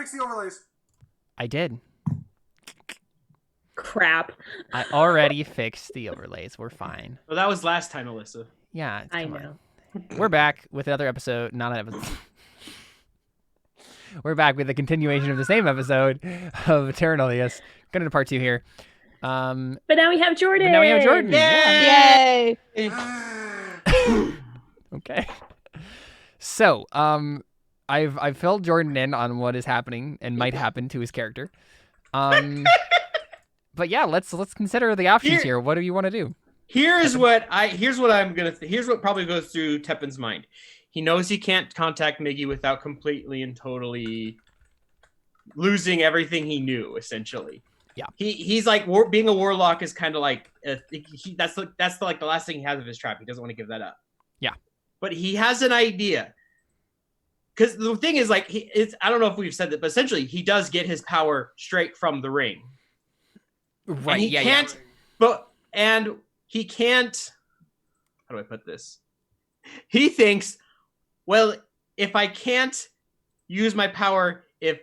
fix the overlays. I did. Crap. I already fixed the overlays. We're fine. Well, that was last time, Alyssa. Yeah, I come know. on. We're back with another episode. Not an episode. We're back with a continuation of the same episode of Terra Nullius. Going into part 2 here. But now we have Jordan. But now we have Jordan. Yay! Okay. So, I've filled Jordan in on what is happening and might happen to his character. But yeah, let's consider the options here. What do you want to do? Here's what probably goes through Tepin's mind. He knows he can't contact Miggy without completely and totally losing everything he knew, essentially. Yeah. He's like being a warlock is kind of like that's the last thing he has of his trap. He doesn't want to give that up. Yeah. But he has an idea. Because the thing is, like, I don't know if we've said that, but essentially he does get his power straight from the ring. Right. And he can't. How do I put this? He thinks, well, if I can't use my power if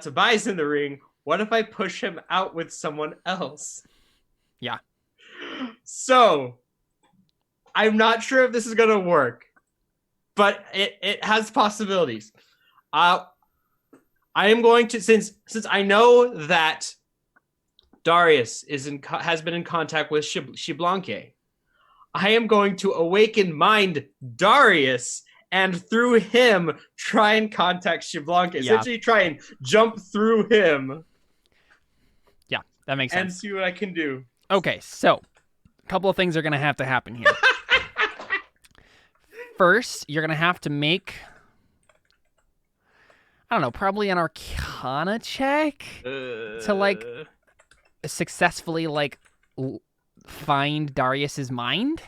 Tobias in the ring, what if I push him out with someone else? Yeah. So, I'm not sure if this is going to work, but it has possibilities. I am going to, since I know that Darius has been in contact with Xiblanque, I am going to awaken mind Darius and through him try and contact Xiblanque. Yeah. Essentially try and jump through him. Yeah, that makes sense. And see what I can do. Okay, so a couple of things are going to have to happen here. First, you're going to have to make, I don't know, probably an Arcana check to, like, successfully, like, find Darius's mind,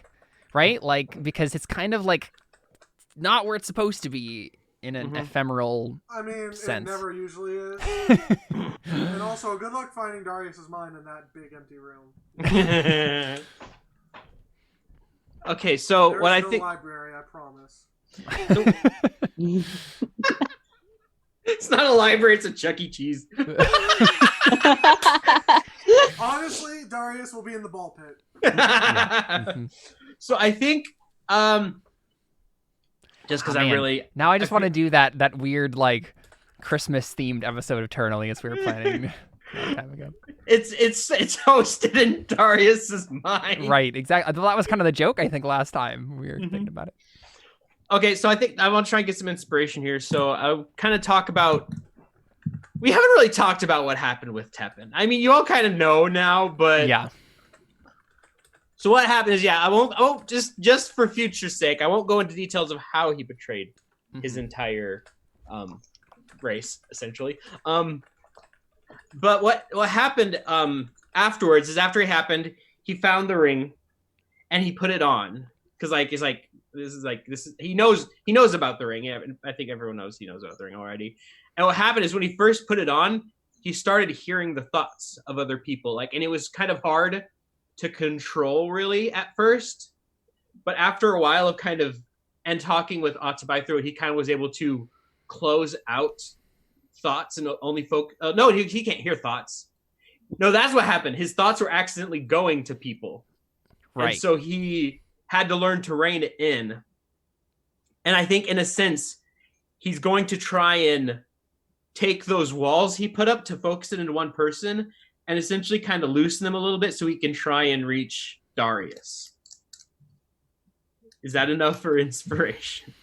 right? Like, because it's kind of, like, not where it's supposed to be in an ephemeral sense. It never usually is. And also, good luck finding Darius's mind in that big empty room. Okay, so There's what I no think library, I promise. it's not a library, it's a Chuck E. Cheese. Honestly, Darius will be in the ball pit. So I think just because I'm really now I just want to do that weird like Christmas themed episode of Terra Nullius we were planning a long time ago. It's hosted in Darius's mind. Right, exactly. That was kind of the joke I think last time we were thinking about it. Okay, so I think I want to try and get some inspiration here. So I'll kind of talk about. We haven't really talked about what happened with Tepin. I mean, you all kind of know now, but yeah. So what happened is, I won't just for future's sake, I won't go into details of how he betrayed his entire race, essentially. But what happened afterwards is after it happened, he found the ring and he put it on because he knows about the ring. Yeah, I think everyone knows he knows about the ring already. And what happened is when he first put it on, he started hearing the thoughts of other people, and it was kind of hard to control really at first, but after a while of and talking with Atabai through it, he kind of was able to close out thoughts and only no, he can't hear thoughts. No, that's what happened. His thoughts were accidentally going to people. Right. And so he had to learn to rein it in. And I think in a sense, he's going to try and take those walls he put up to focus it into one person and essentially kind of loosen them a little bit so he can try and reach Darius. Is that enough for inspiration?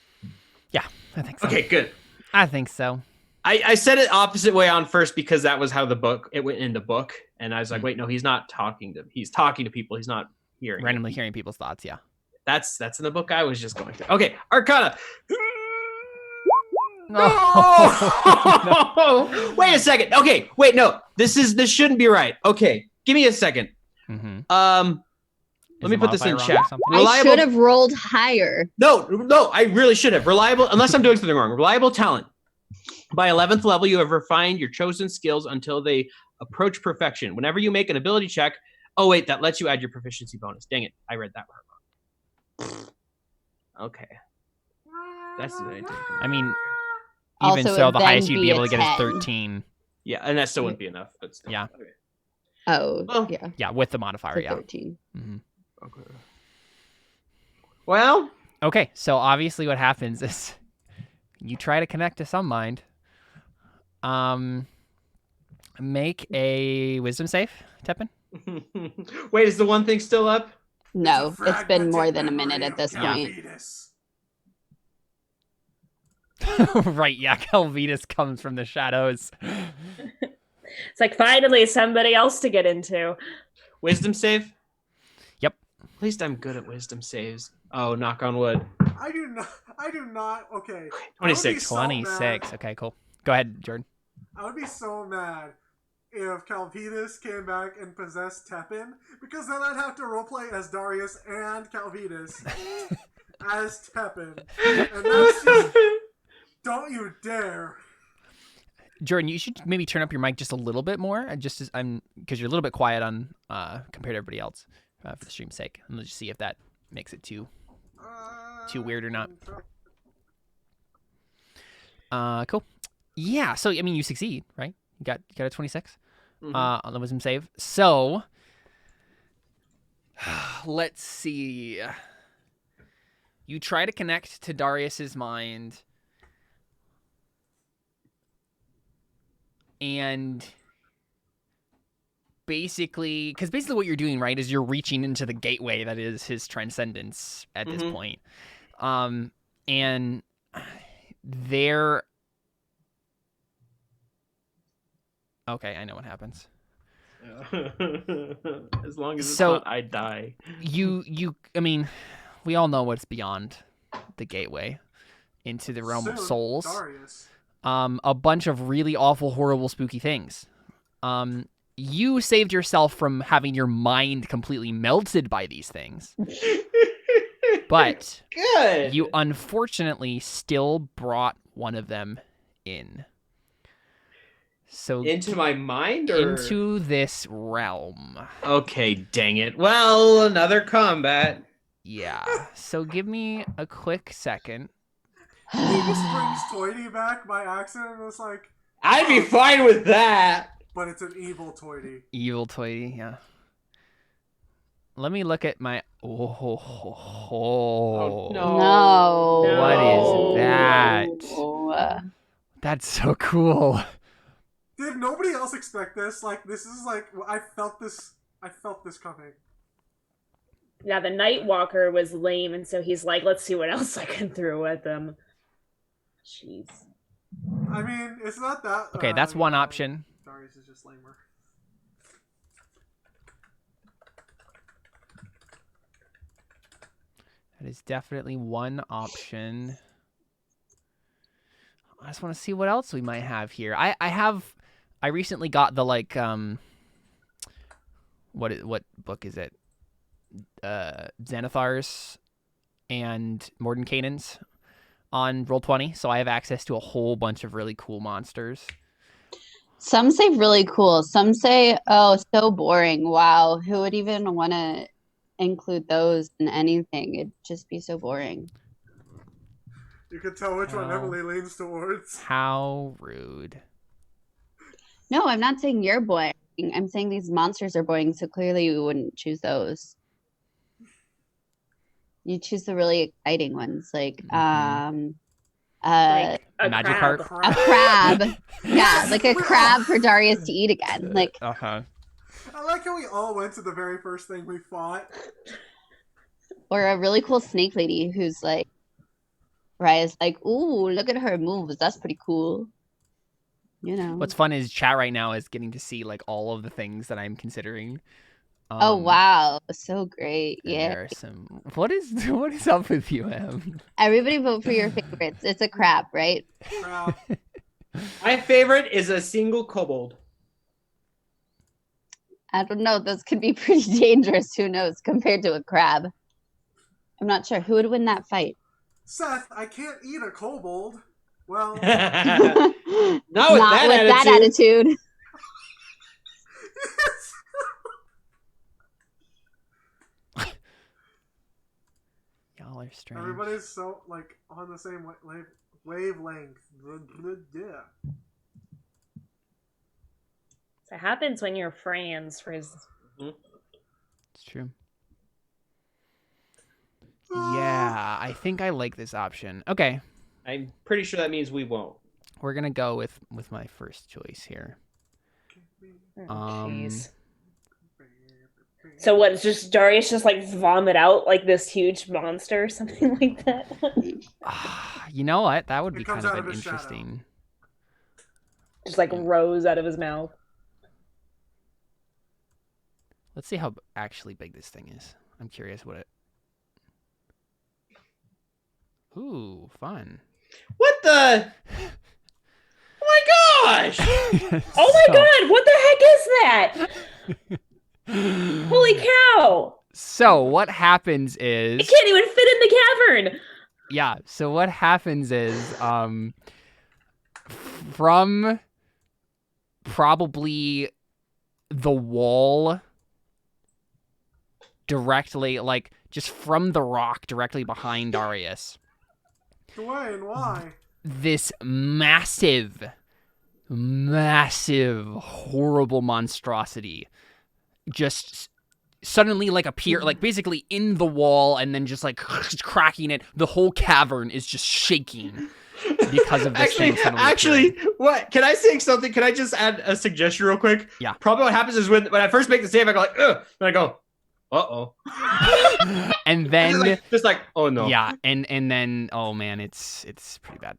Yeah, I think so. Okay, good. I think so. I said it opposite way on first because that was how it went in the book. And I was like, wait, no, he's talking to people. He's not hearing. Randomly hearing people's thoughts, yeah. That's in the book I was just going through. Okay, Arcana. No. Wait a second. Okay, wait, no. This shouldn't be right. Okay, give me a second. Mm-hmm. Let me put this in chat. I should have rolled higher. No, I really should have. Reliable, unless I'm doing something wrong. Reliable talent. By 11th level, you have refined your chosen skills until they approach perfection. Whenever you make an ability check, oh wait, that lets you add your proficiency bonus. Dang it, I read that wrong. Okay. That's the idea. I mean, Even Also, so, it'd the then highest you'd be be able a to get is 10. 13. Yeah, and that still wouldn't be enough, but still. Yeah. Okay. Oh, Well, yeah. Yeah, with the modifier, So yeah. 13. hmm Okay. Well, Okay, so obviously what happens is you try to connect to some mind. Make a wisdom save, Tepin. wait, is the one thing still up? No, a it's been more than a fragmented minute memory at of this point. Calvitus. Right, yeah, Calvitus comes from the shadows. It's like finally somebody else to get into. Wisdom save? Yep. At least I'm good at wisdom saves. Oh, knock on wood. I do not. Okay. 26. So 26. mad. Okay, cool. Go ahead, Jordan. I would be so mad if Calvitus came back and possessed Tepin, because then I'd have to roleplay as Darius and Calvitus as Tepin. And that's just... Don't you dare. Jordan, you should maybe turn up your mic just a little bit more, just as because you're a little bit quiet on compared to everybody else for the stream's sake. And let's just see if that makes it too weird or not. Cool. Yeah. So I mean, you succeed, right? You got a 26 on the wisdom save. So let's see. You try to connect to Darius's mind. And basically what you're doing, right, is you're reaching into the gateway that is his transcendence at this point. And there... Okay, I know what happens. As long as it's not, I die. I mean, we all know what's beyond the gateway into the realm of souls. Darius. A bunch of really awful, horrible, spooky things. You saved yourself from having your mind completely melted by these things. But good. You unfortunately still brought one of them in. So into my mind or into this realm. Okay, dang it. Well, another combat. Yeah. So give me a quick second. He just brings Toity back by accident and it's like... I'd be fine with that. But it's an evil Toity. Evil Toity, yeah. Let me look at my... Oh, No. What is that? That's so cool. Did nobody else expect this? Like, this is like... I felt this coming. Yeah, the Nightwalker was lame, and so he's like, let's see what else I can throw at them. Jeez. I mean, it's not that... Okay, that's one option. Darius is just lamer. That is definitely one option. I just want to see what else we might have here. I recently got the what book is it? Xanathar's and Mordenkainen's on Roll20, so I have access to a whole bunch of really cool monsters. Some say really cool. Some say, oh, so boring. Wow, who would even want to include those in anything? It'd just be so boring. You can tell which one Emily leans towards. How rude. No, I'm not saying you're boring. I'm saying these monsters are boring, so clearly you wouldn't choose those. You choose the really exciting ones, like Like a Magikarp? crab. a crab. Yeah, like a crab for Darius to eat again. Like, Uh-huh. I like how we all went to the very first thing we fought. or a really cool snake lady who's like, Raia's like, ooh, look at her moves. That's pretty cool. You know. What's fun is chat right now is getting to see like all of the things that I'm considering. Oh wow, so great! Yeah. There are some. What is up with you, Em? Everybody vote for your favorites. It's a crab, right? Crap. My favorite is a single kobold. I don't know. Those could be pretty dangerous. Who knows? Compared to a crab, I'm not sure who would win that fight. Seth, I can't eat a kobold. Well, Not with Not with that attitude. Y'all are strange. everybody's so like on the same Wavelength. Yeah. It happens when you're friends. It's true. Yeah, I think I like this option. Okay, I'm pretty sure that means we won't. we're gonna go with my first choice here. Jeez. So what? It's just Darius just like vomit out like this huge monster or something like that. You know what? That would It be comes kind out of of an his shadow. interesting. Just like rose out of his mouth. Let's see how actually big this thing is. I'm curious what it. Ooh, fun. What the? Oh my gosh! Oh my god! What the heck is that? Holy cow! So what happens is It can't even fit in the cavern. yeah. So what happens is from probably the wall directly, like just from the rock directly behind Darius, Dwayne, why? this massive, horrible monstrosity just suddenly like appear, like basically in the wall, and then just like cracking it. The whole cavern is just shaking because of this thing suddenly appearing. What? Can I say something? Can I just add a suggestion real quick? Yeah. Probably what happens is when I first make the save, I go like, ugh, then I go, uh-oh. And then just like, oh no. yeah, and then oh man, it's pretty bad.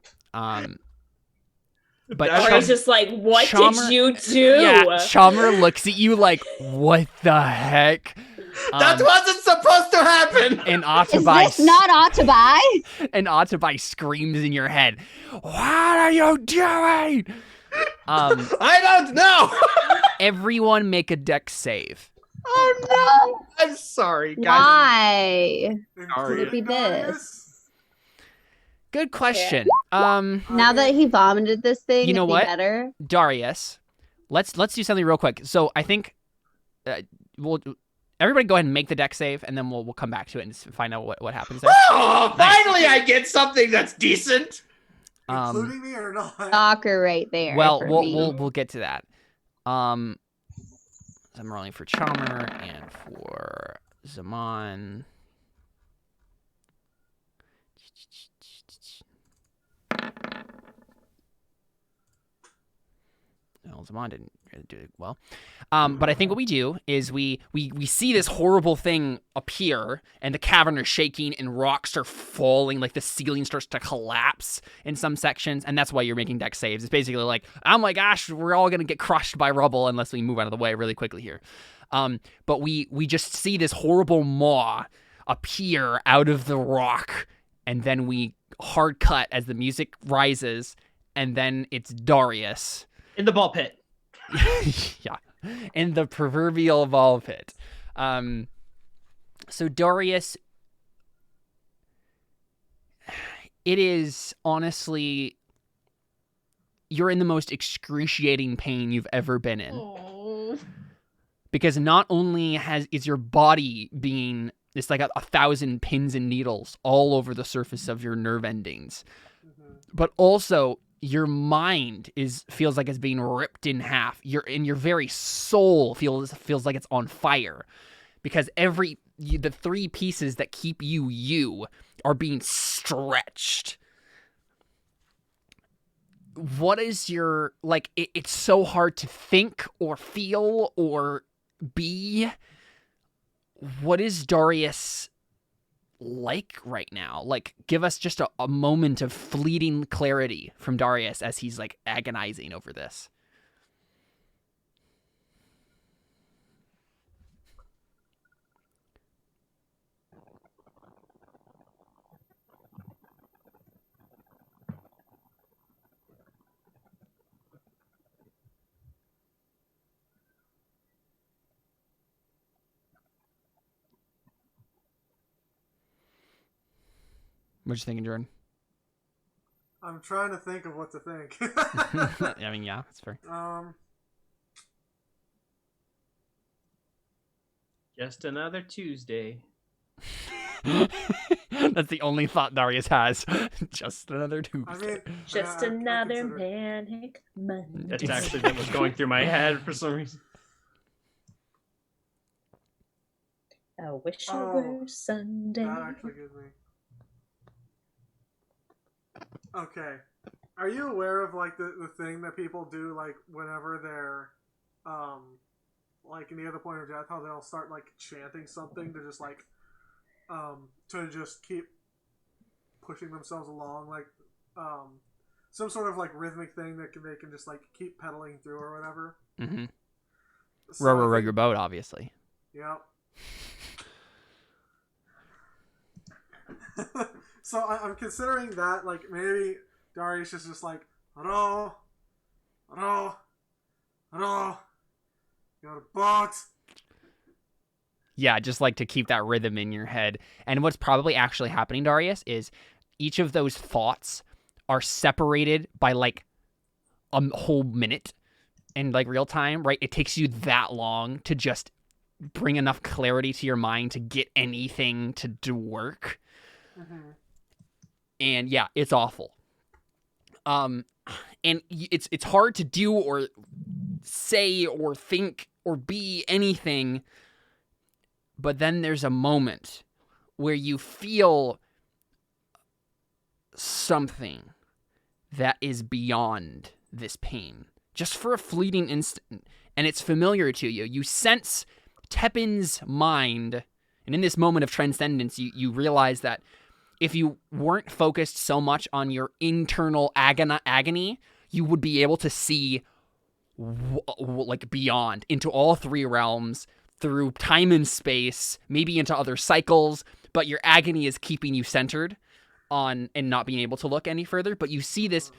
But Darius just like, what Chamer- did you do? yeah, Chamer looks at you like, what the heck? That wasn't supposed to happen. And Is Atabai, this not Atabai? and Atabai screams in your head, "What are you doing?" I don't know. Everyone make a dex save. Oh no. I'm sorry, guys. Why? Sorry. Could it be this? Good question. Now that he vomited this thing, You know it'd be what? better. Darius, let's do something real quick. So I think we'll everybody go ahead and make the deck save, and then we'll come back to it and find out what happens there. Oh, finally I get something that's decent. Including me or not? Soccer right there. Well, for we'll me. we'll get to that. I'm rolling for Chamer and for Zaman. No, Zaman didn't really do it well. But I think what we do is we see this horrible thing appear, and the cavern is shaking, and rocks are falling, like the ceiling starts to collapse in some sections, and that's why you're making deck saves. It's basically like, oh my gosh, we're all gonna get crushed by rubble unless we move out of the way really quickly here. But we just see this horrible maw appear out of the rock, and then we hard cut as the music rises, and then it's Darius. In the ball pit. Yeah, in the proverbial ball pit. So Darius, it is honestly, you're in the most excruciating pain you've ever been in. Because not only is your body being, it's like a 1,000 pins and needles all over the surface of your nerve endings, but also your mind feels like it's being ripped in half. Your very soul feels like it's on fire, because the three pieces that keep you are being stretched. What is your, like, it's so hard to think or feel or be. What is Darius like right now? Like, give us just a moment of fleeting clarity from Darius as he's like agonizing over this. What you thinking, Jordan? I'm trying to think of what to think. I mean, yeah, that's fair. Just another Tuesday. That's the only thought Darius has. Just another I Tuesday. mean, Just I another consider- manic Monday. That's actually what was going through my head for some reason. I wish it Oh, were Sunday. That actually gives me. Okay. Are you aware of like the thing that people do like whenever they're like near the point of death, how they'll start like chanting something to just like to just keep pushing themselves along, like some sort of like rhythmic thing that they can just like keep pedaling through or whatever. Mm-hmm. So Row I your boat, obviously. Yep. So I'm considering that, like, maybe Darius is just like, hello, you're a bot. Yeah, just like to keep that rhythm in your head. And what's probably actually happening, Darius, is each of those thoughts are separated by like a whole minute in like real time, right? It takes you that long to just bring enough clarity to your mind to get anything to do work. Mm-hmm. And yeah, it's awful. And it's hard to do or say or think or be anything. But then there's a moment where you feel something that is beyond this pain, just for a fleeting instant, and it's familiar to you. You sense Tepin's mind, and in this moment of transcendence, you realize that if you weren't focused so much on your internal agony, you would be able to see like beyond, into all three realms, through time and space, maybe into other cycles, but your agony is keeping you centered on and not being able to look any further. But you see this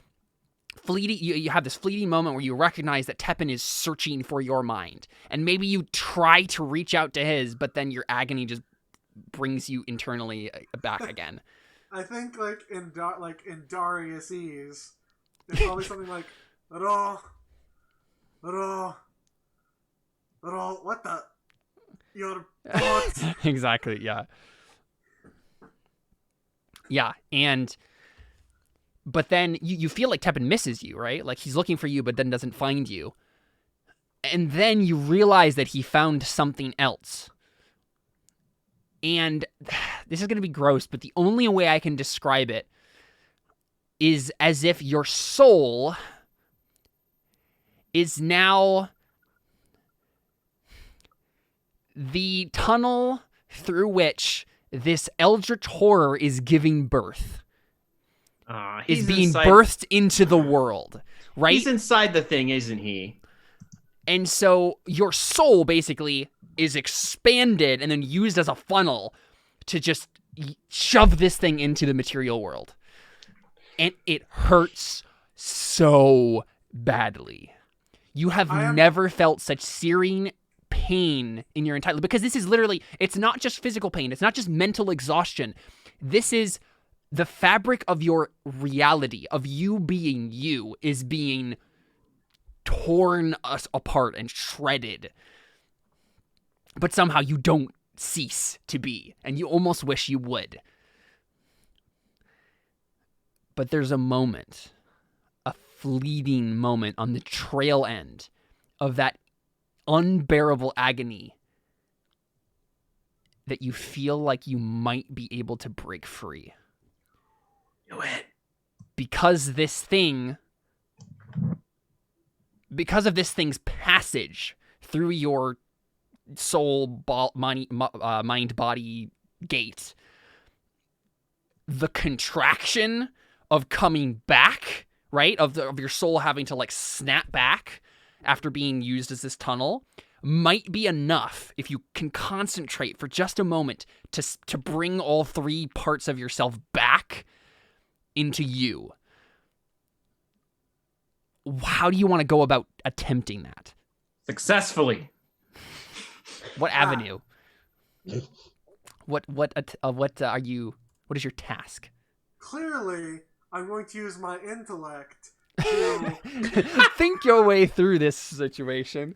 fleeting, you have this fleeting moment where you recognize that Tepin is searching for your mind, and maybe you try to reach out to his, but then your agony just brings you internally back again. I think like in Darius's, it's probably something like little, what the, you're a bot. Exactly. Yeah, and but then you feel like Tepin misses you, right? Like he's looking for you, but then doesn't find you. And then you realize that he found something else. And this is going to be gross, but the only way I can describe it is as if your soul is now the tunnel through which this eldritch horror is giving birth. Is being birthed into the world, right? He's inside the thing, isn't he? And so your soul basically is expanded and then used as a funnel to just shove this thing into the material world. And it hurts so badly. You have never felt such searing pain in your entire life, because this is literally, it's not just physical pain, it's not just mental exhaustion. This is the fabric of your reality, of you being you, is being torn us apart and shredded. But somehow you don't cease to be, and you almost wish you would. But there's a moment, a fleeting moment on the trail end of that unbearable agony that you feel like you might be able to break free. Do it. Because of this thing's passage through your soul, mind, body gate, the contraction of coming back, right? Of your soul having to like snap back after being used as this tunnel might be enough, if you can concentrate for just a moment, to bring all three parts of yourself back into you. How do you want to go about attempting that? Successfully. What avenue? What are you? What is your task? Clearly, I'm going to use my intellect to Think your way through this situation.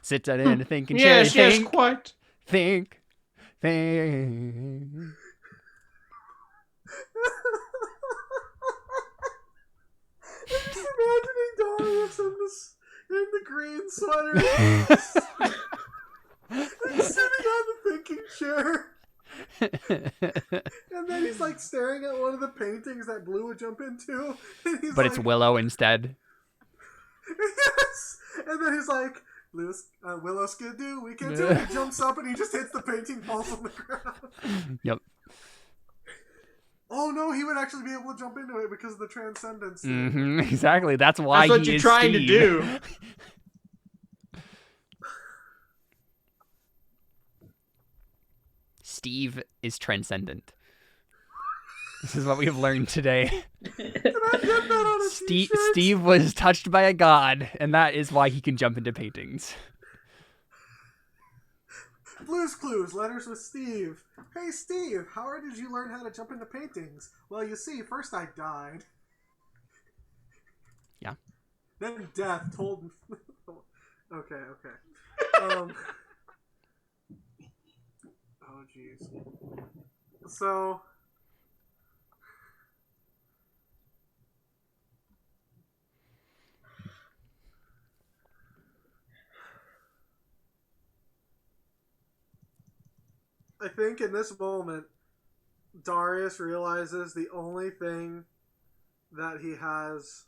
Sit down and think and Yes, share. yes, quite. Think. imagining Darius in the green sweater and sitting on the thinking chair. And then he's like staring at one of the paintings that Blue would jump into. And he's But like, it's Willow instead. Yes! And then he's like, Willow skidoo, we can do it. He jumps up and he just hits the painting, falls on the ground. Yep. Oh no, he would actually be able to jump into it because of the transcendence thing. Exactly. That's why That's what he you're is trying Steve. to do. Steve is transcendent. This is what we have learned today. Can I get that on a t-shirt? Steve was touched by a god, and that is why he can jump into paintings. Blue's Clues, letters with Steve. Hey Steve, how did you learn how to jump into paintings? Well, you see, first I died. Yeah. Then death told me. Okay. Oh jeez. So I think in this moment, Darius realizes the only thing that he has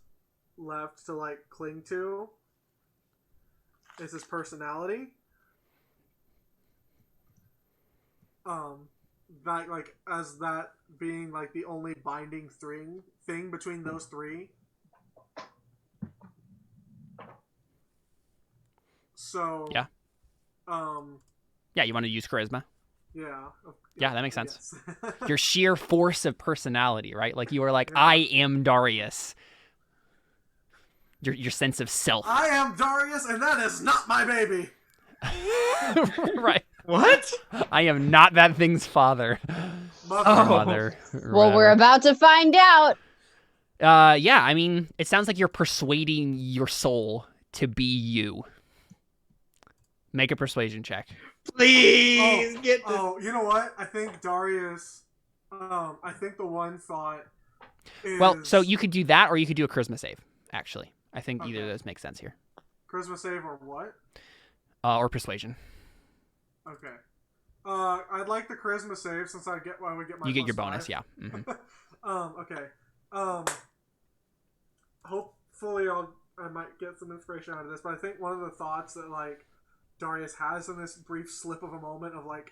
left to like cling to is his personality. That like as that being like the only binding thing between those three. So Yeah. Yeah, you want to use charisma? Yeah. Yeah, that makes sense. Yes. Your sheer force of personality, right? Like you are like, I am Darius. Your sense of self. I am Darius, and that is not my baby. Right. What? I am not that thing's father. Mother. Oh. Mother. Well, we're about to find out. Yeah, I mean, it sounds like you're persuading your soul to be you. Make a persuasion check. Please get this. Oh, you know what? I think Darius. I think the one thought. Is Well, so you could do that, or you could do a charisma save. Actually, I think either of Okay. those make sense here. charisma save or what? Or persuasion. Okay. I'd like the charisma save since I would get my. You get your plus bonus, 5. yeah. Mhm. Okay. Hopefully I might get some inspiration out of this, but I think one of the thoughts that like Darius has in this brief slip of a moment of like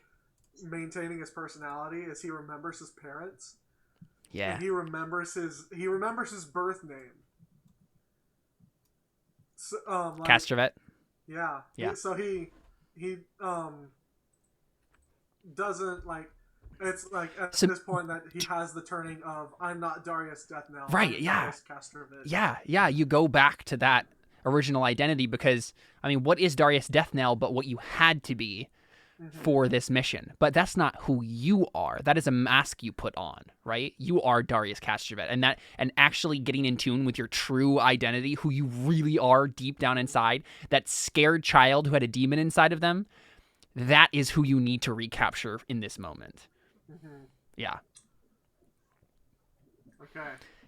maintaining his personality is he remembers his parents. Yeah. And he remembers his birth name. So, like, Castrovet. Yeah. Yeah. So he doesn't like. It's like at So- this point that he has the turning of I'm not Darius Death now. Right, I'm yeah. Darius Castrovid. Yeah, you go back to that original identity because, I mean, what is Darius Deathnell but what you had to be for this mission? But that's not who you are. That is a mask you put on, right? You are Darius Castrovet, and actually getting in tune with your true identity, who you really are deep down inside, that scared child who had a demon inside of them, that is who you need to recapture in this moment. Yeah. Okay.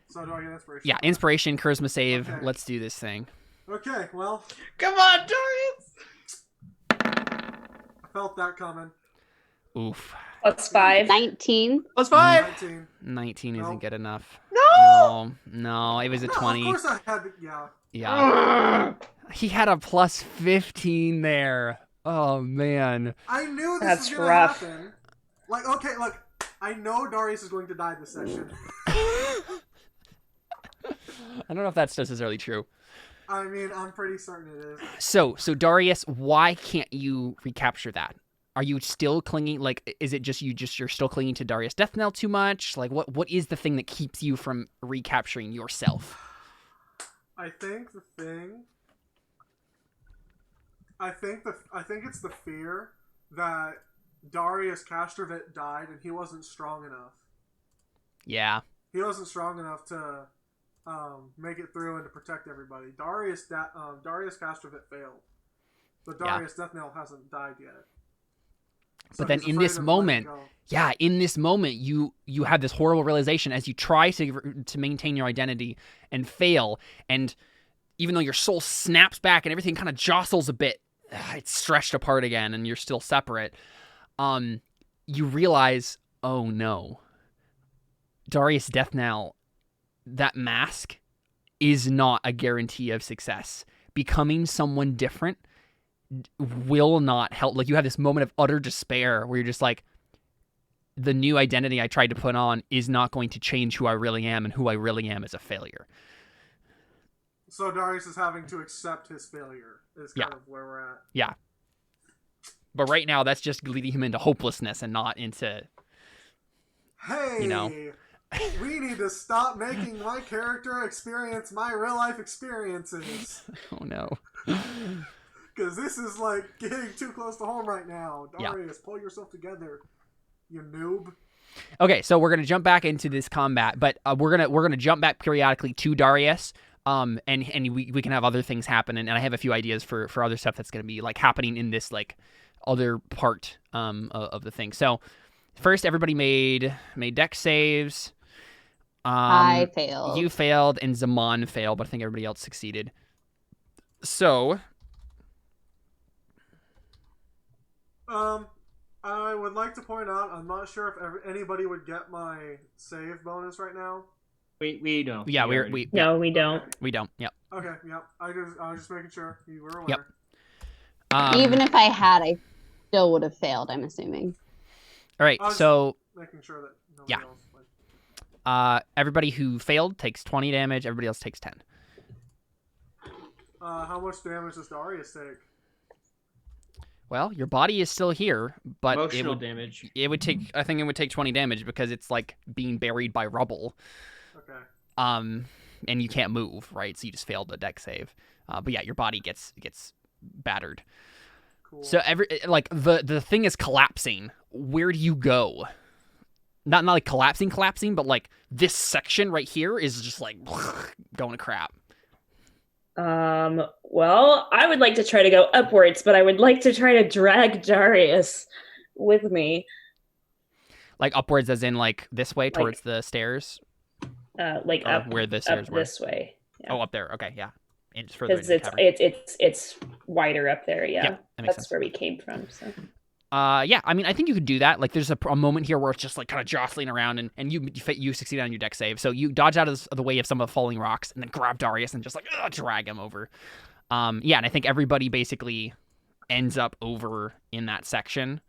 So do I get inspiration? Yeah, inspiration, charisma save. Okay. Let's do this thing. Okay. Well, Come on, Darius. I felt that coming. Oof. Plus 5. 19. Plus 5. 19. 19 isn't Nope. good enough. No. No, it was a No, 20. of course I had to. Yeah. Yeah. He had a plus 15 there. Oh, man. I knew this That's was gonna rough. happen. Like, okay, look. I know Darius is going to die this session. I don't know if that's necessarily true. I mean, I'm pretty certain it is. So Darius, why can't you recapture that? Are you still clinging? Like, is it just you're still clinging to Darius Deathnell too much? Like, what is the thing that keeps you from recapturing yourself? I think it's the fear that Darius Castrovet died and he wasn't strong enough. Yeah. He wasn't strong enough to make it through and to protect everybody. Darius Castrovet failed, but Darius Deathnell hasn't died yet. But then he's in afraid this of letting moment, go. yeah, in this moment, you have this horrible realization as you try to maintain your identity and fail, and even though your soul snaps back and everything kind of jostles a bit, it's stretched apart again, and you're still separate. You realize, oh no, Darius Death Knell, that mask is not a guarantee of success. Becoming someone different will not help. Like, you have this moment of utter despair where you're just like, the new identity I tried to put on is not going to change who I really am, and who I really am is a failure. So Darius is having to accept his failure, is kind of where we're at. Yeah. But right now, that's just leading him into hopelessness and not into, Hey, you know. We need to stop making my character experience my real life experiences. Oh no. Because this is like getting too close to home right now. Yeah. Darius, pull yourself together, you noob. Okay, so we're gonna jump back into this combat, but we're gonna jump back periodically to Darius, and we can have other things happen, and I have a few ideas for other stuff that's gonna be like happening in this like other part of the thing. So first, everybody made dex saves. I failed. You failed, and Zaman failed, but I think everybody else succeeded. So, I would like to point out, I'm not sure if anybody would get my save bonus right now. We don't. yeah, we No, we don't. Okay. we don't. Yep. Okay, yep. I was just making sure you were aware. Yep. Even if I had, I still would have failed, I'm assuming. All right. I was So, making sure that nobody Yeah. else went. everybody who failed takes 20 damage. Everybody else takes 10. How much damage does Darius take? Well, your body is still here, but Emotional damage. it would take. I think it would take 20 damage because it's like being buried by rubble. Okay. And you can't move, right? So you just failed the deck save. But yeah, your body gets battered. Cool. So the thing is collapsing. Where do you go? Not like collapsing, but like this section right here is just like going to crap. Well, I would like to try to go upwards, but I would like to try to drag Darius with me. Like upwards, as in like this way towards the stairs. Like Or up where the stairs up were. this way. Yeah. Oh, up there. Okay, yeah. And just further Because into the cavern. it's wider up there. Yeah, That makes that's sense. where we came from. So. Yeah, I mean, I think you could do that. Like, there's a moment here where it's just like kind of jostling around, and you succeed on your deck save. So you dodge out of the way of some of the falling rocks, and then grab Darius and just like drag him over. Yeah, and I think everybody basically ends up over in that section.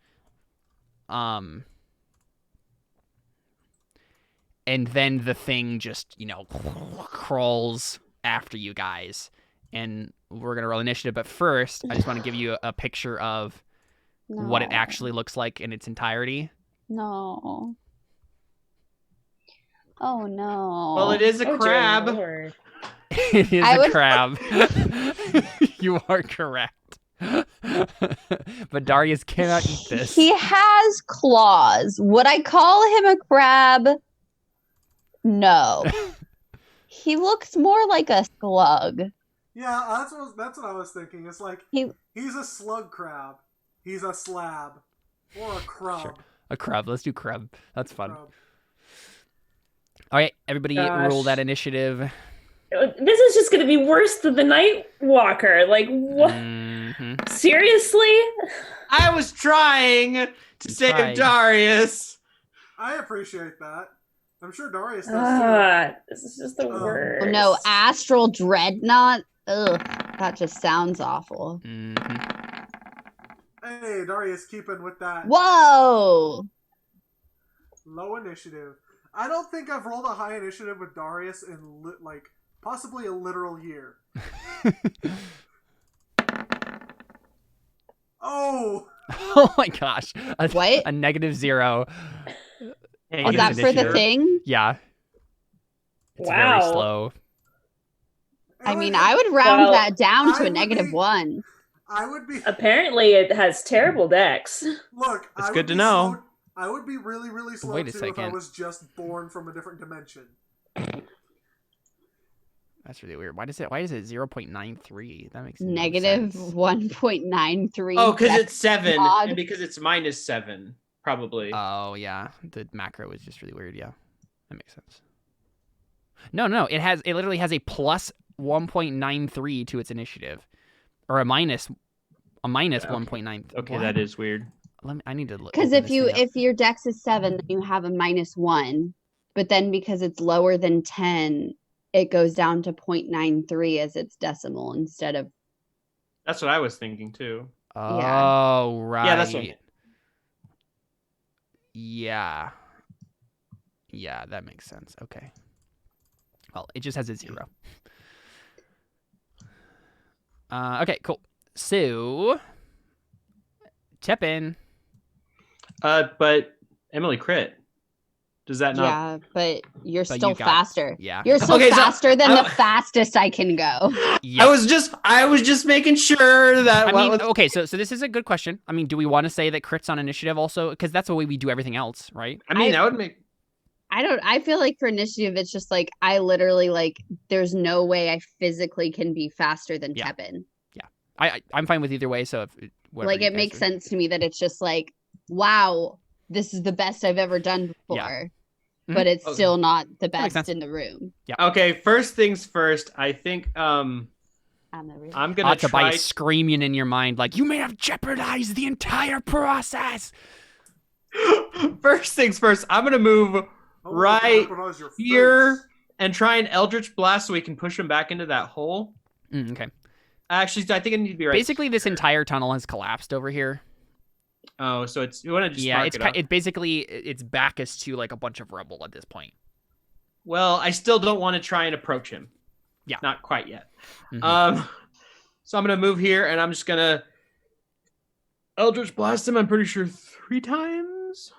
And then the thing just crawls after you guys, and we're gonna roll initiative. But first, I just want to give you a picture of what it No. actually looks like in its entirety. No. Oh no. Well, it is a Oh, dear crab. Lord. It is I a would- crab. You are correct. But Darius cannot eat this. He has claws. Would I call him a crab? No. He looks more like a slug. Yeah, that's what I was thinking. It's like he's a slug crab. He's a slab. Or a crab. Sure. A crab. Let's do crab. That's fun. Crab. All right, everybody Gosh. roll that initiative. This is just going to be worse than the Night Walker. Like, what? Mhm. Seriously? I was trying to save tried. Darius. I appreciate that. I'm sure Darius does too. This is just the Oh, worst. Oh no, Astral Dreadnought? Ugh, that just sounds awful. Mhm. Hey, Darius, keeping with that Whoa! low initiative. I don't think I've rolled a high initiative with Darius in like possibly a literal year. Oh, Oh my gosh. What? A -0. Hey, I'll Is get that for the initiative. thing? Yeah. It's Wow. very slow. I mean, I would round Well, that down I to a would -1. I would be. Apparently, it has terrible decks. Look, It's I would good to be know. slow- I would be really, really slow Wait a too if I second. was just born from a different dimension. That's really weird. Why is it 0.93? That makes no Negative sense. 1.93. Oh, because it's 7, mod. and because it's -7, probably. Oh yeah, the macro is just really weird. Yeah, that makes sense. No, it literally has a plus 1.93 to its initiative, or a minus 1.9. Okay, that is weird. I need to look. Because if your dex is 7, then you have a -1, but then because it's lower than 10, it goes down to 0.93 as its decimal instead of. That's what I was thinking too. Oh right. Yeah, that's what. Yeah, that makes sense. Okay. Well, it just has a 0. Okay, cool. So, Tepin. But Emily crit. Does that not? Yeah, but you're But still you got- faster. Yeah. You're still Okay, so- faster than the fastest I can go. Yeah. I was just making sure that. I mean, okay, so this is a good question. I mean, do we want to say that crits on initiative also? Because that's the way we do everything else, right? I mean, that would make. I feel like for initiative, it's just like, I literally, like, there's no way I physically can be faster than Yeah. Tepin. I'm fine with either way. So Like, it makes sense to me that it's just like, wow, this is the best I've ever done before. Yeah. But it's Okay. still not the That makes best sense. in the room. Okay, first things first. I think On the room. I'm gonna to try. buy screaming in your mind like you may have jeopardized the entire process. First things first. I'm gonna move right here and try an Eldritch Blast so we can push him back into that hole. Okay. Actually, I think I need to be right. Basically, this entire tunnel has collapsed over here. Oh, so you want to just Yeah, mark it basically its back is to like a bunch of rubble at this point. Well, I still don't want to try and approach him. Yeah. Not quite yet. Mhm. So I'm gonna move here and I'm just gonna Eldritch Blast him. I'm pretty sure 3 times.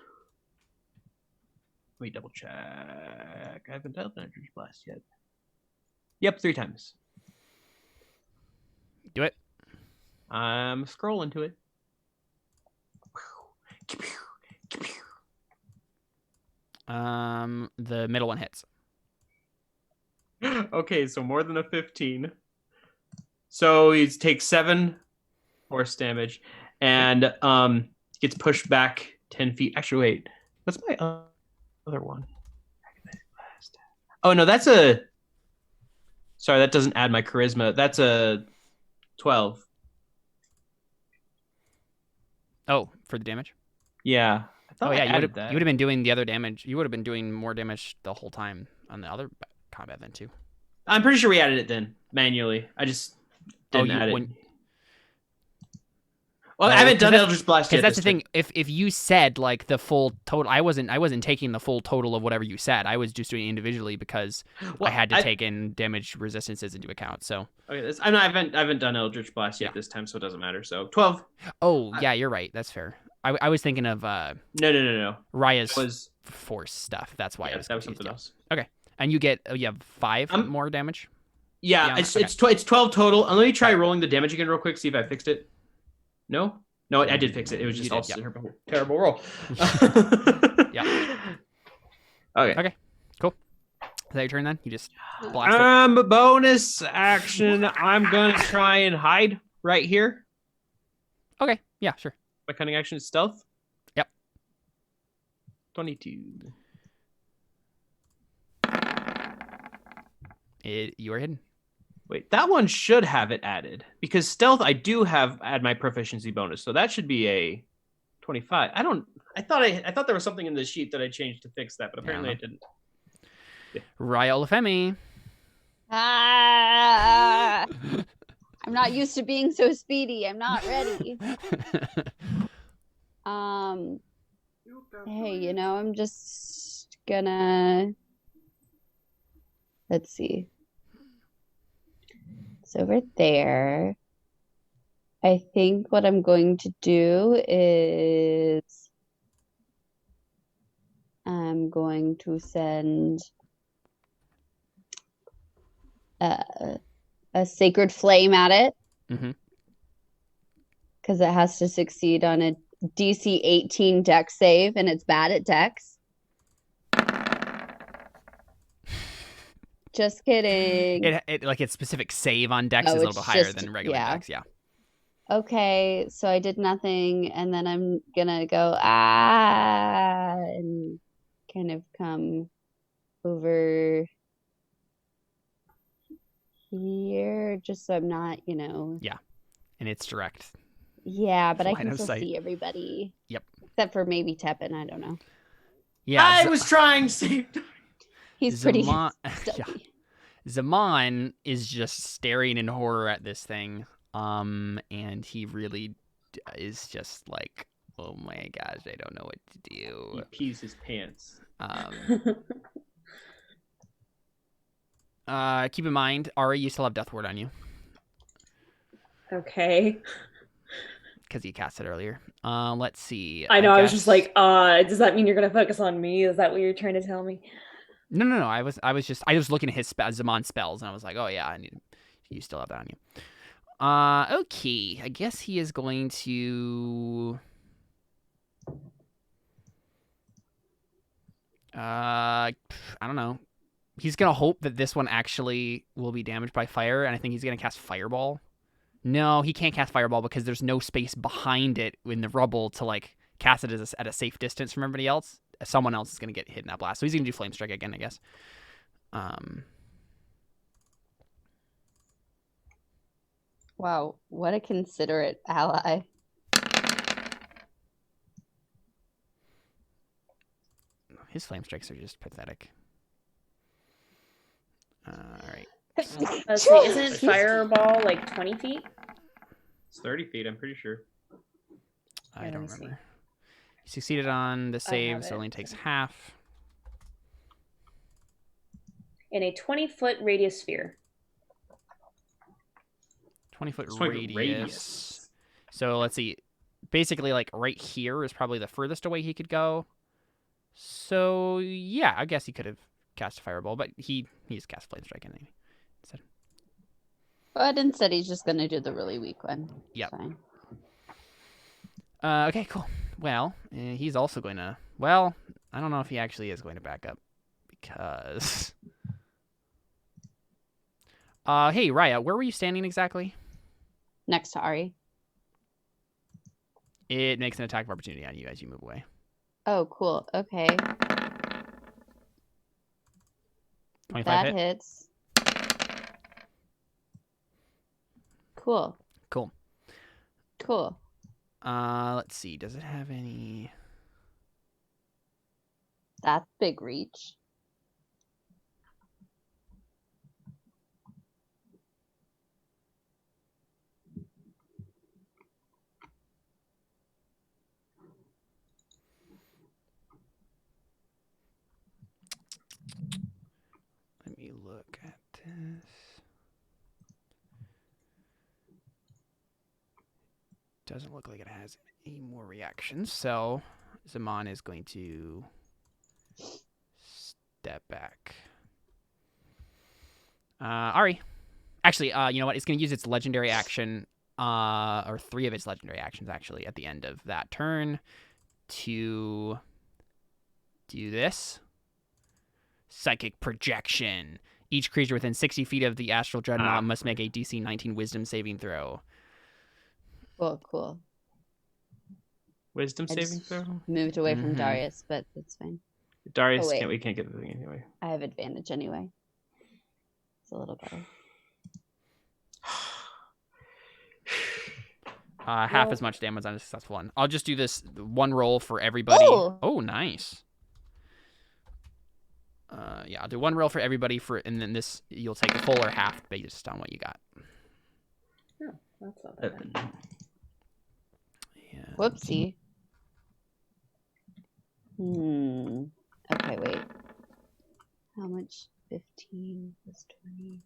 Let me double check. I haven't done Eldritch Blast yet. Yep, 3 times. Do it. I'm scrolling to it. The middle one hits. Okay, so more than a 15. So he takes 7 force damage and gets pushed back 10 feet. Actually, wait. What's my other one? Oh, no, that's a... Sorry, that doesn't add my charisma. That's a 12. Oh, for the damage. Yeah. I thought Oh yeah, I you would added have that. been doing the other damage. You would have been doing more damage the whole time on the other combat then too. I'm pretty sure we added it then, manually. I just didn't add it. Well, I haven't done Eldritch Blast yet. Because that's the thing. If you said like the full total, I wasn't taking the full total of whatever you said. I was just doing it individually because I had to take in damage resistances into account. So okay, I haven't done Eldritch Blast yet this time, so it doesn't matter. So 12. Oh yeah, you're right. That's fair. I was thinking of No. Raia's force stuff. That's why I was that was confused, something yeah. else. Okay, and you get you have 5 more damage. Yeah, it's 12 total. And let me try rolling the damage again real quick. See if I fixed it. No, I did fix it. It was just terrible roll. Yeah. Okay. Cool. Is that your turn then? You just blast it. Bonus action. I'm gonna try and hide right here. Okay. Yeah. Sure. My cunning action is stealth. Yep. 22. You are hidden. Wait, that one should have it added because stealth I do add my proficiency bonus, so that should be a 25. I thought there was something in the sheet that I changed to fix that, but apparently I didn't. Yeah. Raia Olafemi. Ah, I'm not used to being so speedy. I'm not ready. Hey, I'm just gonna. Let's see. It's over there. I think what I'm going to do is I'm going to send a sacred flame at it. Mm-hmm. Because it has to succeed on a DC 18 dex save, and it's bad at dex. Just kidding. It like its specific save on Dex Oh, is a little it's bit higher just- than regular yeah. Dex. Yeah. Okay, so I did nothing, and then I'm gonna go and kind of come over here, just so I'm not, And it's direct. Yeah, but I Line can of still sight. see everybody. Yep. Except for maybe Tepin, I don't know. Yeah. I was trying to. He's pretty Yeah. stealthy. Zaman is just staring in horror at this thing. And he really is just like, oh my gosh, I don't know what to He do. pees his pants. Keep in mind, Arie, you still have Death Ward on you Okay. because you cast it earlier. Let's see. I know. I was just guess- like, does that mean you're gonna focus on me? Is that what you're trying to tell me? No. I was looking at his Zaman spells, and I was like, oh yeah, you still have that on you. Okay. I guess he is going to. I don't know. He's gonna hope that this one actually will be damaged by fire, and I think he's gonna cast Fireball. No, he can't cast Fireball because there's no space behind it in the rubble to like cast it at a safe distance from everybody else. Someone else is gonna get hit in that blast, so he's gonna do Flame Strike again, I guess. Wow, what a considerate ally. His Flame Strikes are just pathetic. All right. Let's see, isn't Fireball like 20 feet? It's 30 feet, I'm pretty sure. I let don't me see. remember. He succeeded on the save, have so it it. only takes half. In a 20-foot radius sphere. 20-foot It's 20 radius. radius. So let's see. Basically, like right here is probably the furthest away he could go. So yeah, I guess he could have cast a Fireball, but he just cast Flame Strike anyway. Instead. But instead, he's just gonna do the really weak one. Yep. Fine. Okay, cool. Well, he's also going to. Well, I don't know if he actually is going to back up because. Hey, Raia, where were you standing exactly? Next to Arie. It makes an attack of opportunity on you as you move away. Oh, cool. Okay. 25 That hit. hits. Cool. Cool. Cool. Let's see. Does it have any? That's big reach. Let me look at this. Doesn't look like it has any more reactions, so Zaman is going to step back. Arie. Actually, you know what? It's going to use its legendary action, or 3 of its legendary actions, actually, at the end of that turn to do this. Psychic Projection. Each creature within 60 feet of the Astral Dreadnought must make a DC 19 Wisdom saving throw. Cool, cool. Wisdom I saving just throw? moved away from Mhm. Darius, but that's fine. Darius, Oh, wait. we can't get the thing anyway. I have advantage anyway. It's a little better. Half as much damage on a successful one. I'll just do this one roll for everybody. Ooh. Oh, nice. Yeah, I'll do one roll for everybody and then this you'll take the full or half based on what you got. Oh, that's not bad. Yeah. Whoopsie. Okay, wait. How much? 15 plus 20.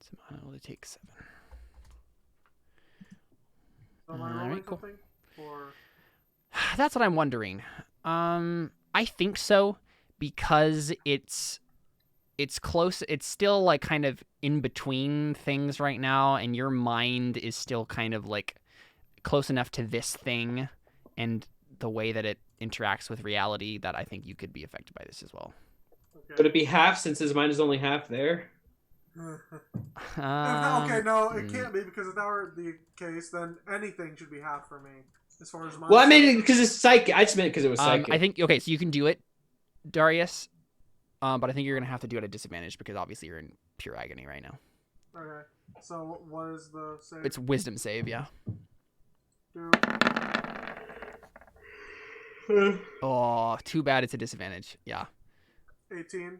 So I'll only take 7. Am I Alright, rolling cool. something? Or That's what I'm wondering. I think so because it's close. It's still like kind of in between things right now, and your mind is still kind of like close enough to this thing and the way that it interacts with reality that I think you could be affected by this as well. Would it be half since his mind is only half there? Okay, no, it can't be, because if that were the case, then anything should be half for me. As far as my Well, I mean, because it's psychic. I just meant because it was psychic. I think, okay, so you can do it, Darius, but I think you're going to have to do it at disadvantage because obviously you're in pure agony right now. Okay, so what is the save? It's wisdom save, yeah. Oh, too bad it's a disadvantage. Yeah. 18.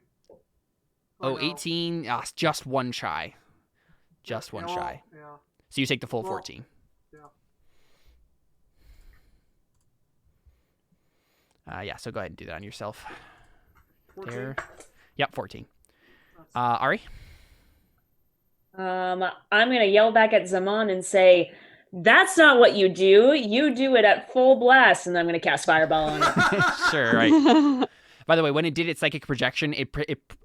Oh, no. 18. Ah, just one shy. Just one shy. Yeah. So you take the full 14. Yeah. Yeah, so go ahead and do that on yourself. 14? There. Yep, 14. Arie? I'm gonna yell back at Zaman and say, "That's not what you do. You do it at full blast," and I'm gonna cast Fireball on it. Sure, right. By the way, when it did its psychic projection, it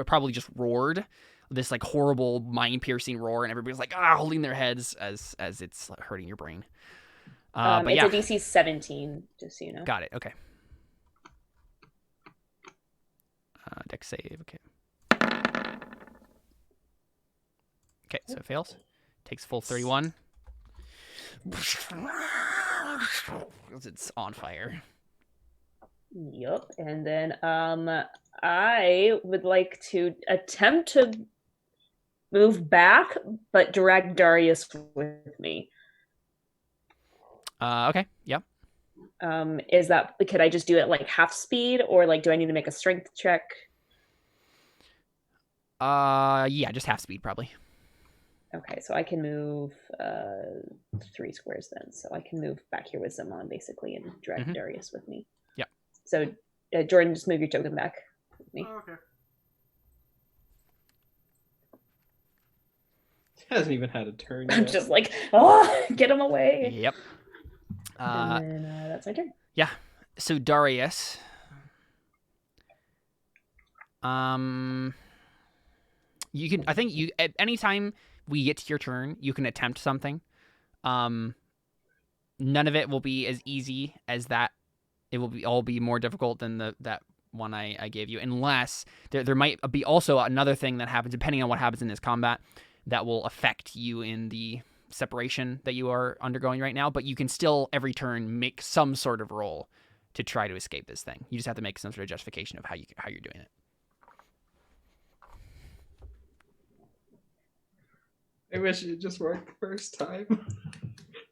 probably just roared this like horrible mind-piercing roar, and everybody's like holding their heads as it's hurting your brain. But it's yeah. a DC 17, just so you know. Got it. Okay. Dex save. Okay. Okay, so it fails. Takes full 31. It's on fire. Yep. And then I would like to attempt to move back, but drag Darius with me. Okay. Yep. Is that, could I just do it like half speed, or like do I need to make a strength check? Yeah, just half speed probably. Okay, so I can move 3 squares then. So I can move back here with Zaman basically and drag Darius with me. Yep. So Jordan, just move your token back with me. Oh, okay. Hasn't even had a turn I'm yet. just like, oh, get him away. Yep. And then that's my turn. Yeah. So Darius. You can. I think you. At any time we get to your turn, you can attempt something. None of it will be as easy as that. It will be all be more difficult than that one I gave you, unless there might be also another thing that happens depending on what happens in this combat that will affect you in the separation that you are undergoing right now. But you can still every turn make some sort of roll to try to escape this thing. You just have to make some sort of justification of how you're doing it. I wish it just worked the first time.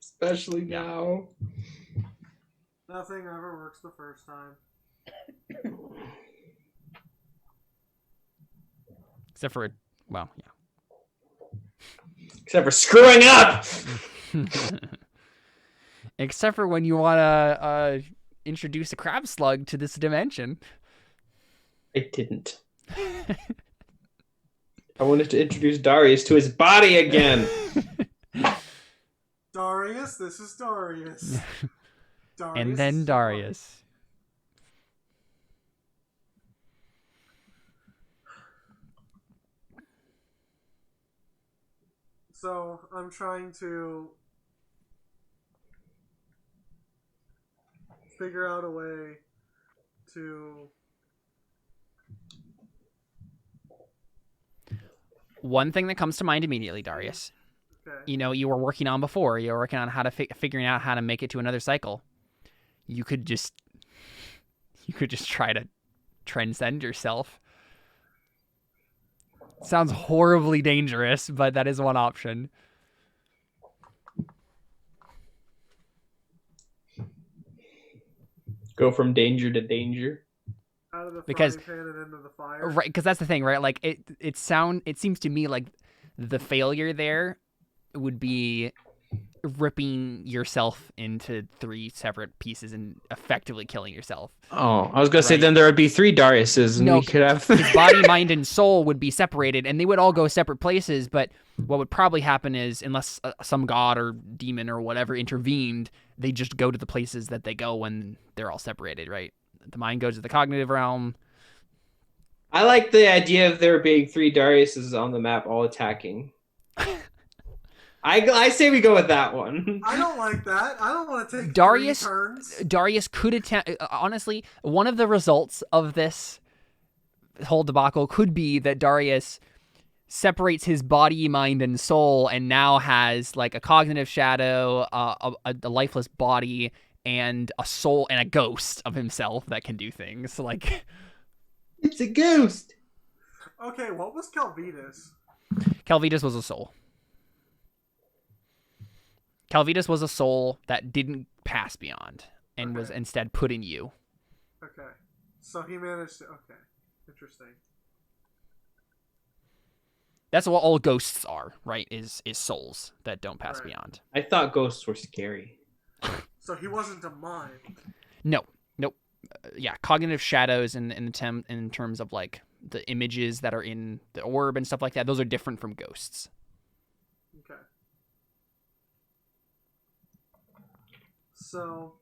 Especially now. Nothing ever works the first time. Except for, well, yeah. Except for screwing up! Except for when you want to introduce a crab slug to this dimension. I didn't. I wanted to introduce Darius to his body again. Darius, this is Darius. Darius, And then Darius. So I'm trying to figure out a way to. One thing that comes to mind immediately, Darius. Okay. You know, you were working on before. You were working on how to figuring out how to make it to another cycle. You could just try to transcend yourself. Sounds horribly dangerous, but that is one option. Go from danger to danger. Out of the Because- frying pan and into the fire. Right, because that's the thing, right? Like it seems to me like the failure there would be ripping yourself into 3 separate pieces and effectively killing yourself. Oh, I was gonna say Right. then there would be 3 Dariuses, and No, we could have his body, mind, and soul would be separated, and they would all go separate places. But what would probably happen is, unless some god or demon or whatever intervened, they just go to the places that they go when they're all separated, right? The mind goes to the cognitive realm. I like the idea of there being 3 Dariuses on the map all attacking. I say we go with that one. I don't like that. I don't want to take Darius 3 turns. Darius could attempt. Honestly, one of the results of this whole debacle could be that Darius separates his body, mind, and soul, and now has like a cognitive shadow, a lifeless body, and a soul and a ghost of himself that can do things. Like, It's a ghost. Okay, what was Calvitas? Calvitas was a soul. Calvitas was a soul that didn't pass beyond and was Okay. instead put in you. Okay. So he managed to... Okay. Interesting. That's what all ghosts are, right? Is souls that don't pass Right. beyond. I thought ghosts were scary. So he wasn't a mind. No, nope. Yeah, cognitive shadows in terms of like the images that are in the orb and stuff like that. Those are different from ghosts. Okay. So...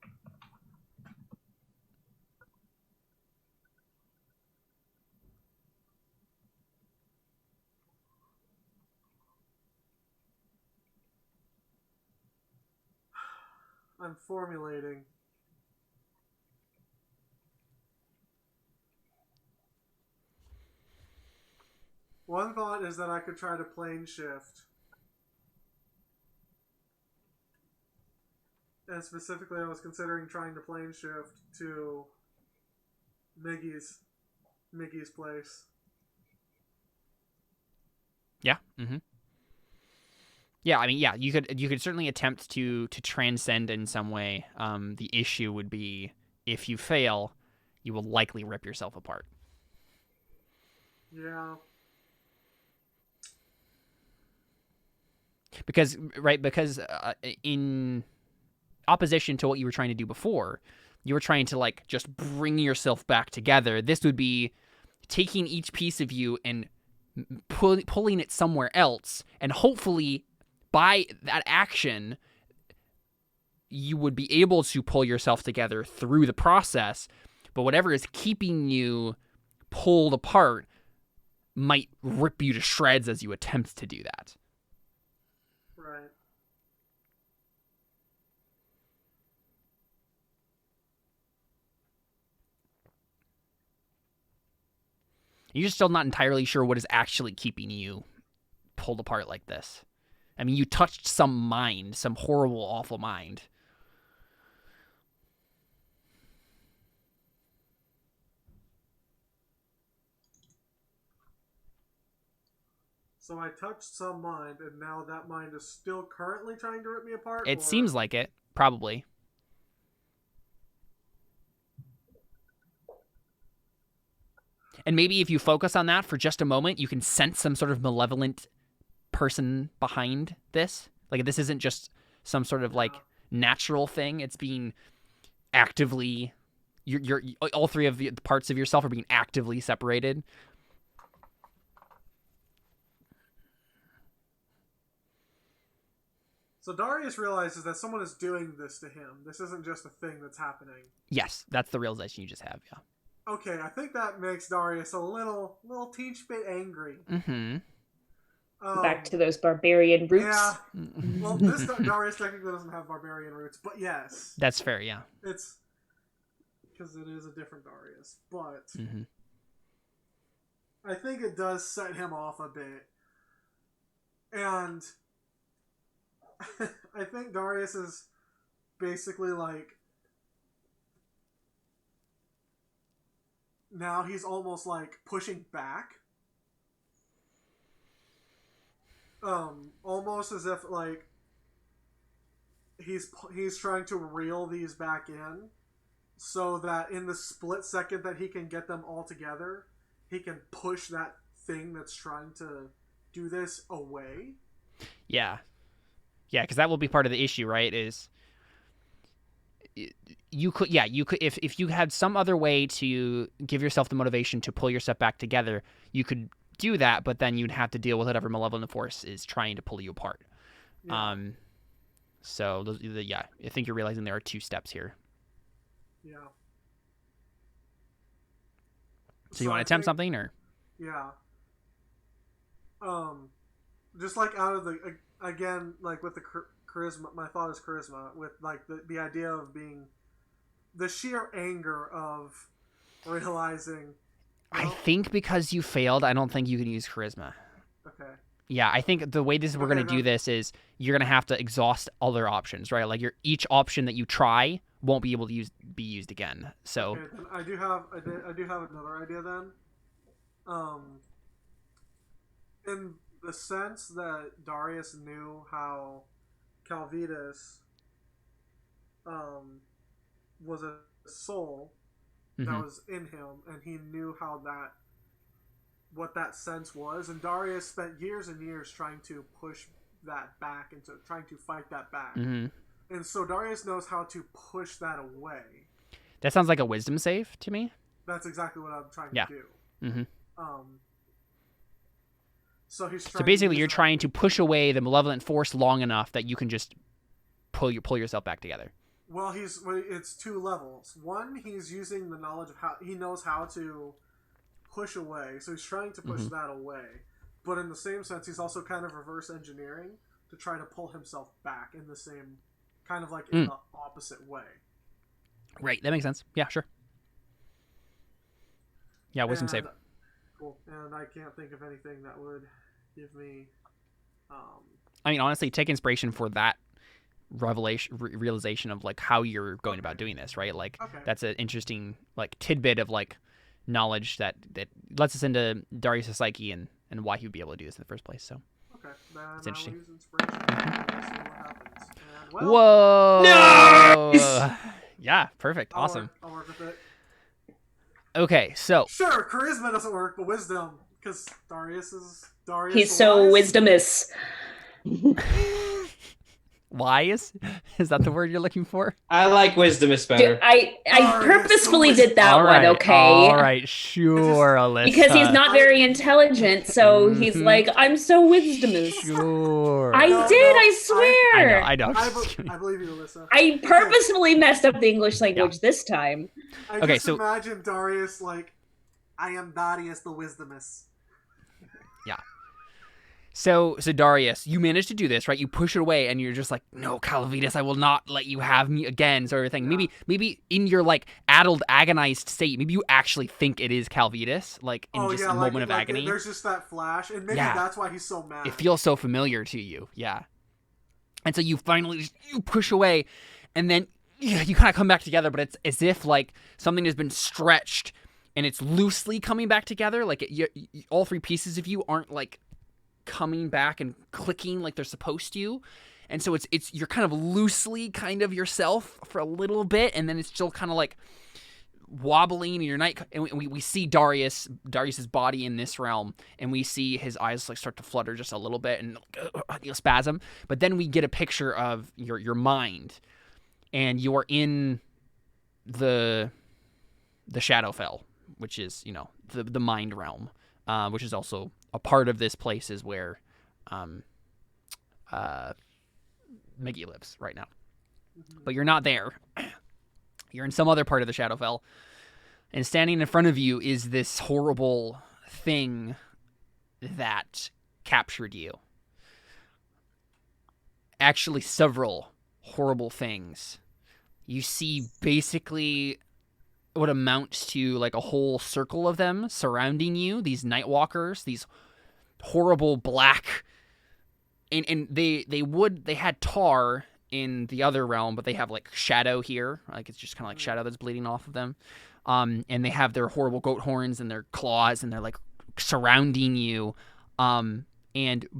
I'm formulating. One thought is that I could try to plane shift. And specifically, I was considering trying to plane shift to Miggy's place. Yeah. Mm-hmm. Yeah, I mean, yeah, you could certainly attempt to transcend in some way. The issue would be if you fail, you will likely rip yourself apart. Yeah. Because in opposition to what you were trying to do before, you were trying to like just bring yourself back together. This would be taking each piece of you and pulling it somewhere else, and hopefully by that action you would be able to pull yourself together through the process, but whatever is keeping you pulled apart might rip you to shreds as you attempt to do that. Right. You're just still not entirely sure what is actually keeping you pulled apart like this. I mean, you touched some mind, some horrible, awful mind. So I touched some mind, and now that mind is still currently trying to rip me apart? It or... seems like it, probably. And maybe if you focus on that for just a moment, you can sense some sort of malevolent person behind this. Like, this isn't just some sort of like natural thing. It's being actively, you're all 3 of the parts of yourself are being actively separated. So Darius realizes that someone is doing this to him. This isn't just a thing that's happening. Yes, that's the realization you just have, yeah. Okay, I think that makes Darius a little teeny bit angry. Mm-hmm. Back to those barbarian roots. Yeah. Well, this Darius technically doesn't have barbarian roots, but yes. That's fair, yeah. It's because it is a different Darius, but Mm-hmm. I think it does set him off a bit. And I think Darius is basically like, now he's almost like pushing back. Almost as if like he's trying to reel these back in so that in the split second that he can get them all together, he can push that thing that's trying to do this away. Yeah. Yeah, because that will be part of the issue, right? Is you could if you had some other way to give yourself the motivation to pull yourself back together, you could do that, but then you'd have to deal with whatever malevolent force is trying to pull you apart. Yeah. So I think you're realizing there are 2 steps here. Yeah. So you want to attempt something, or? Yeah. Just like out of the again, like with the charisma, my thought is charisma, with like the idea of being the sheer anger of realizing. I think because you failed, I don't think you can use charisma. Okay. Yeah, I think the way we're going to do this is you're going to have to exhaust other options, right? Like each option that you try won't be able to be used again. So okay, then I do have another idea then. In the sense that Darius knew how Calvitus was a soul that was in him, and he knew what that sense was, and Darius spent years and years trying to push that back and trying to fight that back. And so Darius knows how to push that away. That sounds like a wisdom save to me. That's exactly what I'm trying to do. So basically you're trying to push away the malevolent force long enough that you can just pull yourself back together. Well, it's 2 levels. One, he's using the knowledge of how he knows how to push away, so he's trying to push that away. But in the same sense, he's also kind of reverse engineering to try to pull himself back in the same, kind of like in the opposite way. Right, that makes sense. Yeah, sure. Yeah, wisdom save. Cool. And I can't think of anything that would give me. I mean, honestly, take inspiration for that realization of like how you're going about doing this, right? Like that's an interesting like tidbit of like knowledge that lets us into Darius' psyche and why he would be able to do this in the first place. So it's interesting. Use inspiration and see what happens. And, whoa! No! Yeah, perfect. Awesome. I'll work with it. Okay, so sure, charisma doesn't work, but wisdom, because Darius. He's so wisdomous. Wise? Is that the word you're looking for? I like wisdomous better. Dude, I purposefully did that one, okay? All right, sure, Alyssa. Because he's not very intelligent, so he's like, I'm so wisdomous. Sure. I swear. I know. I believe you, Alyssa. I purposefully messed up the English language this time. I just imagine Darius like, I am Darius the wisdomous. Yeah. So Darius, you managed to do this, right? You push it away, and you're just like, no, Calvitus, I will not let you have me again, sort of thing. Yeah. Maybe in your like addled, agonized state, maybe you actually think it is Calvitus, like in a moment of agony. There's just that flash, and maybe that's why he's so mad. It feels so familiar to you, yeah. And so you finally you push away, and then you kind of come back together, but it's as if like something has been stretched, and it's loosely coming back together. Like all 3 pieces of you aren't like coming back and clicking like they're supposed to, and so it's you're kind of loosely kind of yourself for a little bit, and then it's still kind of like wobbling in your night. And we see Darius's body in this realm, and we see his eyes like start to flutter just a little bit and spasm. But then we get a picture of your mind, and you're in the Shadowfell, which is the mind realm, which is also a part of this place is where Miguel lives right now. But you're not there. You're in some other part of the Shadowfell. And standing in front of you is this horrible thing that captured you. Actually, several horrible things. You see basically what amounts to like a whole circle of them surrounding you, these Nightwalkers, these horrible black, and they had tar in the other realm, but they have like shadow here, like it's just kind of like shadow that's bleeding off of them, and they have their horrible goat horns and their claws, and they're like surrounding you, and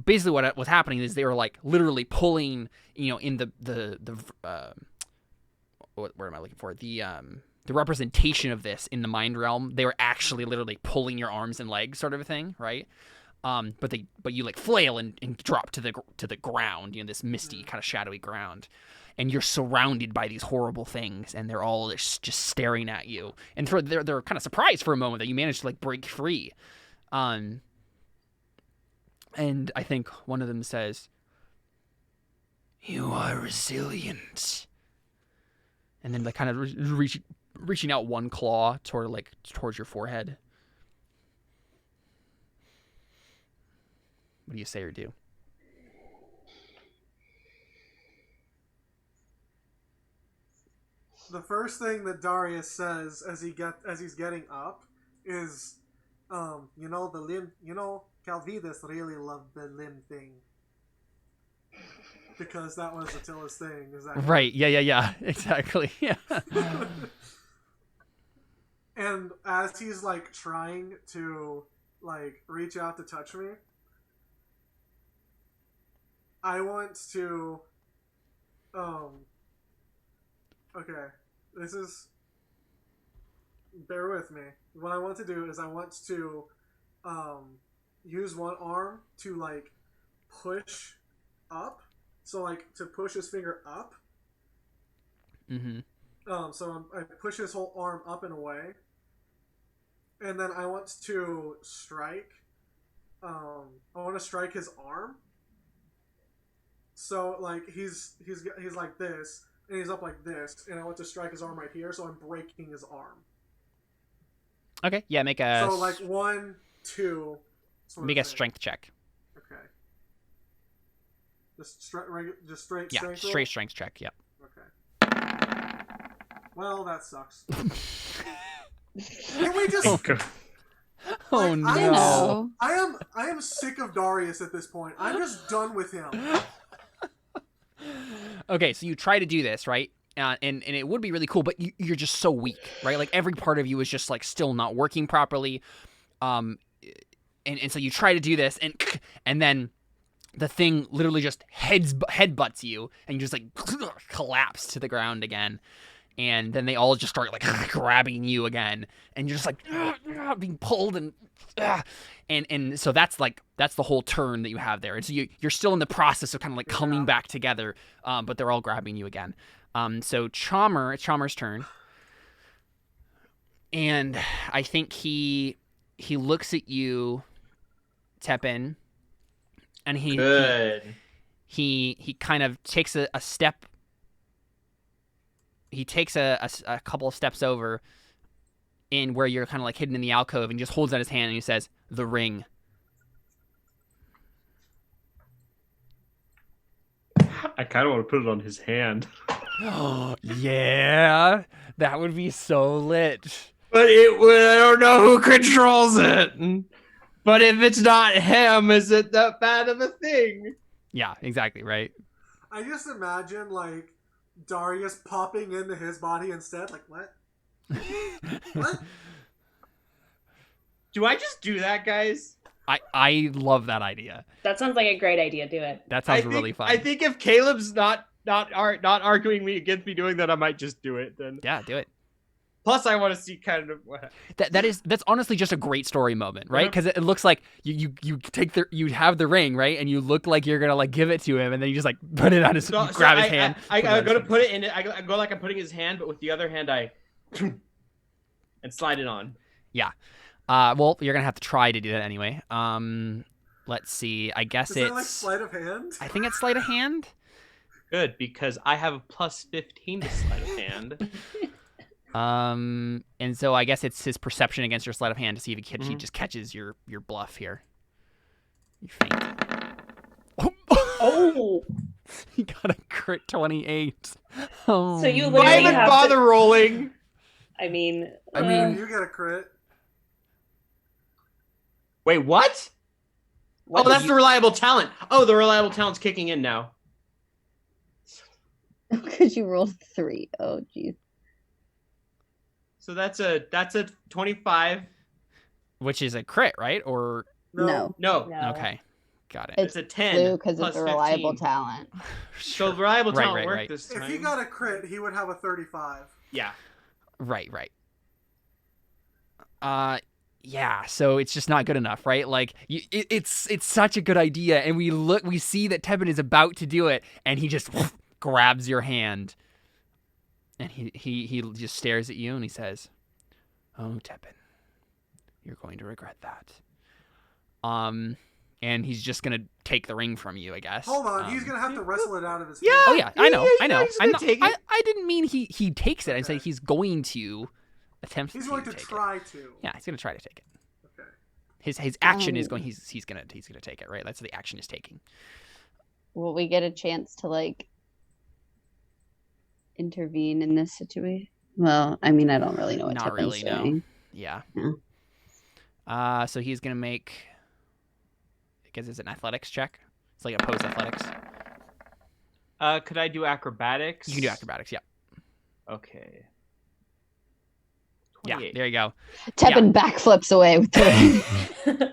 basically what was happening is they were like literally pulling, in the what am I looking for, the representation of this in the mind realm, they were actually literally pulling your arms and legs, sort of a thing, right? But you like flail and drop to the ground, this misty kind of shadowy ground, and you're surrounded by these horrible things, and they're all just staring at you, and they're kind of surprised for a moment that you managed to like break free. And I think one of them says, "You are resilient," and then like kind of reaching out one claw towards your forehead. What do you say or do? The first thing that Darius says as he's getting up is, the limb. Calvidas really loved the limb thing because that was Attila's thing. Is that right? Yeah. Exactly. Yeah. And as he's like trying to like reach out to touch me, I want to, okay, this is, bear with me. What I want to do is I want to, use one arm to, like, push up, so, like, to push his finger up. Mm-hmm. So I push his whole arm up and away, and then I want to strike, I want to strike his arm. So, like, he's like this, and he's up like this, and I want to strike his arm right here, so I'm breaking his arm. Okay, yeah, make a... So, like, 1, 2... Make a strength check. Okay. Just straight yeah, strength straight roll? strength check, yep. Okay. Well, that sucks. Can we just... Oh, no. I am sick of Darius at this point. I'm just done with him. Okay, so you try to do this, right? And it would be really cool, but you're just so weak, right? Like, every part of you is just, like, still not working properly. And so you try to do this, and then the thing literally just headbutts you, and you just, like, collapse to the ground again. And then they all just start, like, grabbing you again. And you're just, like, being pulled and so that's the whole turn that you have there. And so you're still in the process of kind of, like, coming back together, but they're all grabbing you again. So it's Chamer's turn. And I think he looks at you, Tepin, and he kind of takes a step. He takes a couple of steps over in where you're kind of like hidden in the alcove, and he just holds out his hand and he says, "The ring." I kind of want to put it on his hand. Oh, yeah. That would be so lit. But I don't know who controls it. But if it's not him, is it that bad of a thing? Yeah, exactly, right? I just imagine, like, Darius popping into his body instead. Like, what? What? Do I just do that, guys? I love that idea. That sounds like a great idea. Do it. That sounds really fun. I think if Caleb's not arguing me against me doing that, I might just do it then. Yeah, do it. Plus, I want to see kind of what... That's honestly just a great story moment, right? Because it looks like you have the ring, right, and you look like you're gonna like give it to him, and then you just like put it on his grab his hand. I go to put it in it. I go like I'm putting his hand, but with the other hand I and slide it on. Yeah. Well, you're gonna have to try to do that anyway. Let's see. I guess it's like sleight of hand. I think it's sleight of hand. Good, because I have a plus 15 to sleight of hand. And so I guess it's his perception against your sleight of hand to see if he just catches your bluff here. You faint. Oh! He got a crit 28. Oh, So you no. literally Why even have bother rolling? I mean, You get a crit. Wait, what? What Oh, that's do the reliable talent. Oh, the reliable talent's kicking in now. Because you rolled 3. Oh, jeez. So that's a 25. Which is a crit, right? Or No. No, No. okay, got it. it's a 10 Blue because plus it's a reliable 15. talent. So reliable Right, talent right, worked right. this time. If he got a crit, he would have a 35. Yeah. Right. yeah, so it's just not good enough, right? Like it's such a good idea, and we see that Tepin is about to do it, and he just grabs your hand, and he just stares at you, and he says, "Oh, Tepin, you're going to regret that." And he's just gonna take the ring from you, I guess. Hold on, he's gonna have to wrestle it out of his Yeah. hand. Oh yeah, I know. he's gonna take it. I didn't mean he takes it. I said Okay. he's going to attempt. He's to going to take try it. to. Yeah, he's gonna try to take it. Okay. His action is going. He's gonna take it. Right. That's the action he's taking. Will we get a chance to like intervene in this situation? Well, I mean, I don't really know what Not Tepin's really. No. doing. Yeah. Yeah. So he's gonna make. I guess it's an athletics check. It's like opposed athletics. Could I do acrobatics? You can do acrobatics. Yeah. Okay. Yeah. 28. There you go. Tepin backflips away with the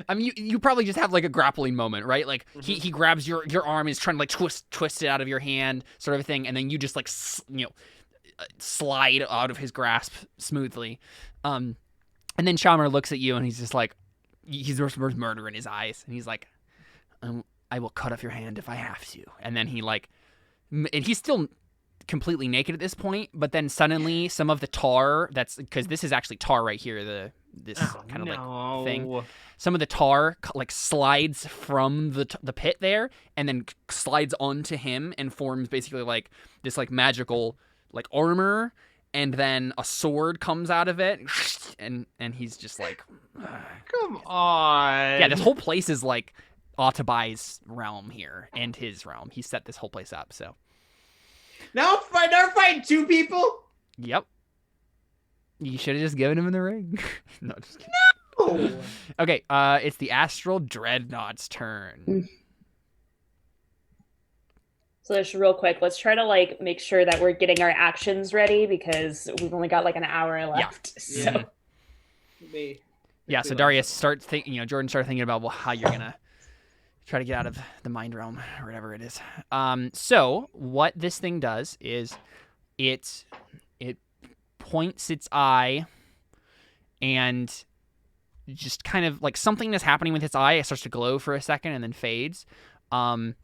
I mean, you probably just have like a grappling moment, right? Like he grabs your arm, and is trying to like twist it out of your hand, sort of a thing, and then you just like slide out of his grasp smoothly. And then Chamer looks at you, and he's just like, there's murder in his eyes, and he's like, I will cut off your hand if I have to. And then he like, and he's still completely naked at this point, but then suddenly some of the tar because this is actually tar right here, this kind of like thing. Some of the tar like slides from the pit there, and then slides onto him and forms basically like this like magical like armor, and then a sword comes out of it, and he's just like, Come on. yeah, this whole place is like Autobai's realm here and his realm. He set this whole place up, so. Now I'm fighting two people. Yep. You should have just given him the ring. No, just kidding. Oh. Okay, it's the Astral Dreadnought's turn. So just real quick, let's try to like make sure that we're getting our actions ready because we've only got like an hour left. Yeah. So Yeah, so Darius, Jordan started thinking about how you're gonna try to get out of the mind realm or whatever it is. So what this thing does is it points its eye and just kind of like something that's happening with its eye. It starts to glow for a second and then fades. And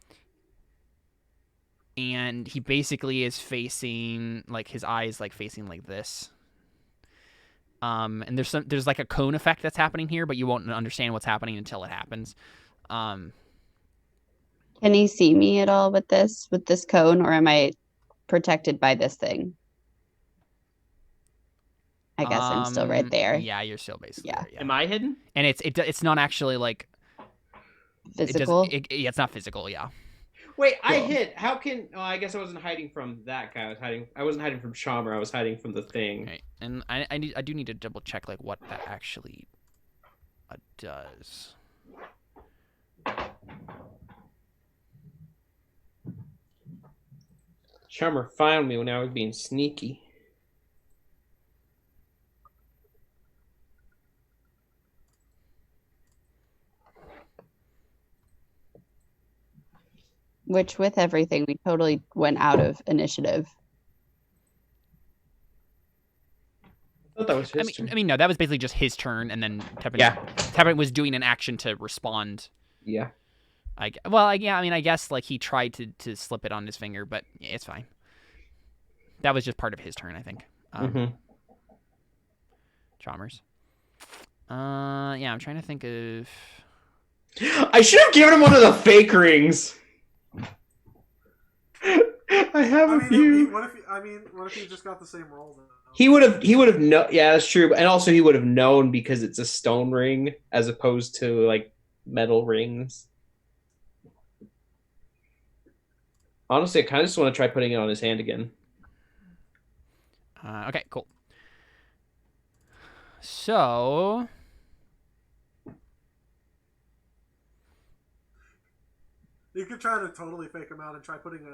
he basically is facing like his eyes like facing like this. And there's like a cone effect that's happening here, but you won't understand what's happening until it happens. Can he see me at all with this cone, or am I protected by this thing? I guess I'm still right there. Yeah, you're still basically Yeah. there, yeah. Am I hidden? And it's not actually like Physical. it's not physical, yeah. Wait, I Cool. hit. How can? Oh, I guess I wasn't hiding from that guy. I wasn't hiding from Chamer. I was hiding from the thing. Right. And I do need to double check like what that actually does. Chamer found me when I was being sneaky. Which, with everything, we totally went out of initiative. I thought that was his turn. I mean, no, that was basically just his turn, and then Tepin. Yeah. Tepin was doing an action to respond. Yeah. I guess like he tried to slip it on his finger, but yeah, it's fine. That was just part of his turn, I think. Chalmers. Yeah, I'm trying to think of. I should have given him one of the fake rings. I have a few. What if he just got the same roll then? He would have known. Yeah, that's true. And also, he would have known because it's a stone ring as opposed to like metal rings. Honestly, I kind of just want to try putting it on his hand again. Okay, cool. So. You could try to totally fake him out and try putting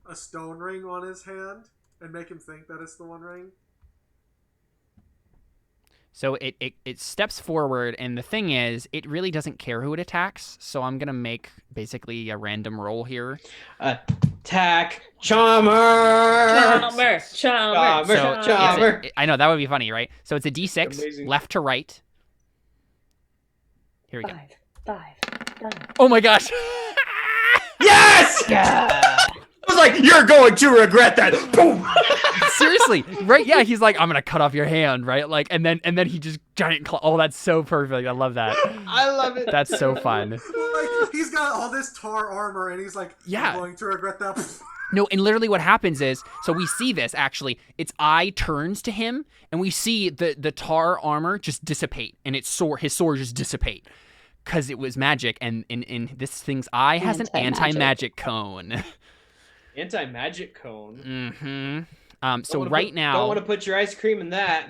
a stone ring on his hand and make him think that it's the One Ring. So it steps forward, and the thing is, it really doesn't care who it attacks. So I'm gonna make basically a random roll here. Attack. Chamer. Chamer. So Chamer. I know that would be funny, right? So it's a D6, Amazing. left to right. Here we go. 5. Oh my gosh! Yes! I was like, you're going to regret that. Boom. Seriously, right? Yeah, he's like, I'm gonna cut off your hand, right? Like, and then he just giant claw. Oh, that's so perfect. I love that. I love it. That's so fun. Like, he's got all this tar armor, and he's like, Yeah. I'm going to regret that. No, and literally what happens is, so we see this actually. Its eye turns to him, and we see the tar armor just dissipate, and his sword just dissipate. Because it was magic, and in this thing's eye has an anti-magic cone. Anti-magic cone. Mm-hmm. So right now... Don't want to put your ice cream in that.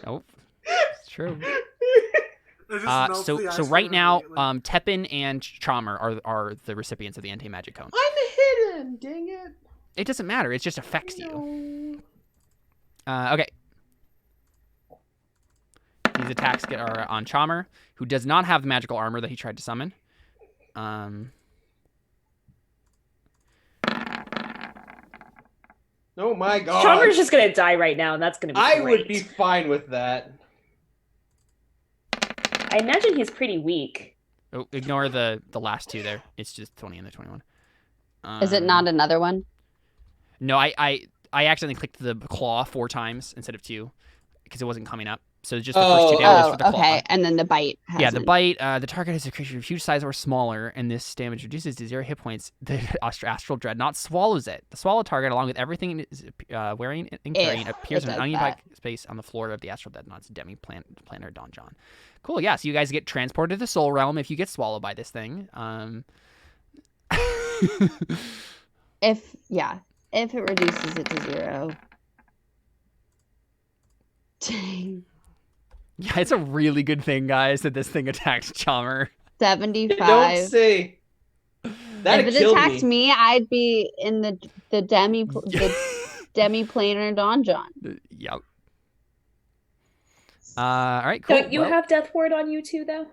Nope. It's true. So right now, Tepin and Chamer are the recipients of the anti-magic cone. I'm hidden, dang it. It doesn't matter. It just affects you. Okay. These attacks are on Chamer, who does not have the magical armor that he tried to summon. Oh my god. Chamer's just gonna die right now, and that's gonna be I great. would be fine with that. I imagine he's pretty weak. Oh, ignore the last two there. It's just 20 and the 21. Is it not another one? No, I accidentally clicked the claw 4 times instead of 2 because it wasn't coming up. So just the first 2 damages for the claw. Okay, and then the bite. Yeah, the bite. The target is a creature of huge size or smaller, and this damage reduces to 0 hit points. The Astral Dreadnought swallows it. The swallow target, along with everything it is wearing and carrying, appears in an unoccupied space on the floor of the Astral Dreadnought's demi-planar donjon. Cool, yeah, so you guys get transported to the Soul Realm if you get swallowed by this thing. If it reduces it to 0. Dang. Yeah, it's a really good thing, guys, that this thing attacked Chamer. 75. Don't say. That If it attacked me, I'd be in the demi-planar donjon. Yep. All right, cool. Don't you have Death Ward on you too, though?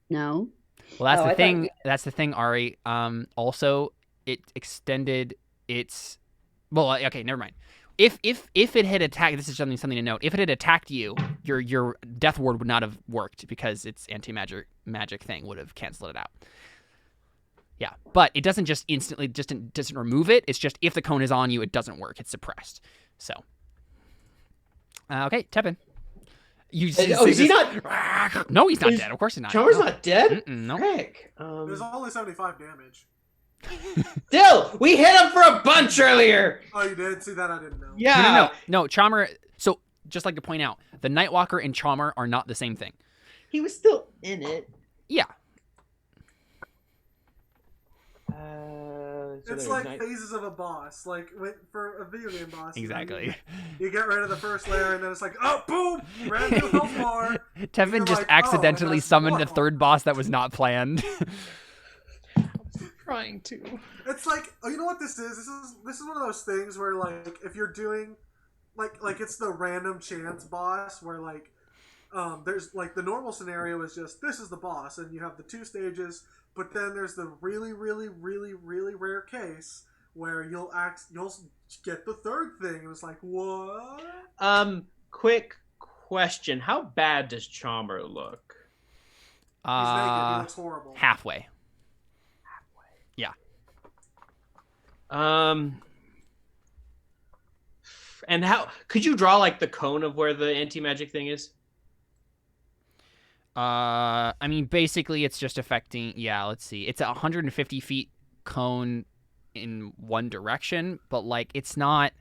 No. Well, that's the thing. That's the thing, Arie. Also, it extended its. Well, okay, never mind. If it had attacked, this is something to note. If it had attacked you, your Death Ward would not have worked because its anti-magic thing would have canceled it out. Yeah, but it doesn't just instantly doesn't remove it. It's just if the cone is on you, it doesn't work. It's suppressed. So, okay, Tepin. Is he not? No, he's not dead. Of course he's not. Chamer's not dead? No. Heck. There's only 75 damage. Still, we hit him for a bunch earlier. Oh, you did? See that? I didn't know. Yeah. No, Chamer. So, just like to point out, the Nightwalker and Chamer are not the same thing. He was still in it. Yeah. It's like phases of a boss. Like for a video game boss. Exactly. You get rid of the first layer, and then it's like, oh, boom! Brand new health bar. Tepin just accidentally summoned a third boss that was not planned. Trying to. It's like, oh, you know what this is? This is one of those things where, like, if you're doing, like it's the random chance boss where, like, there's like the normal scenario is just this is the boss, and you have the 2 stages. But then there's the really, really, really, really rare case where you'll get the third thing, and it's like, what? Quick question: how bad does Chamer look? He's naked. He looks horrible. Halfway. Yeah. And how could you draw like the cone of where the anti-magic thing is? I mean, basically, it's just affecting. Yeah, let's see. It's a 150 feet cone in one direction, but like it's not.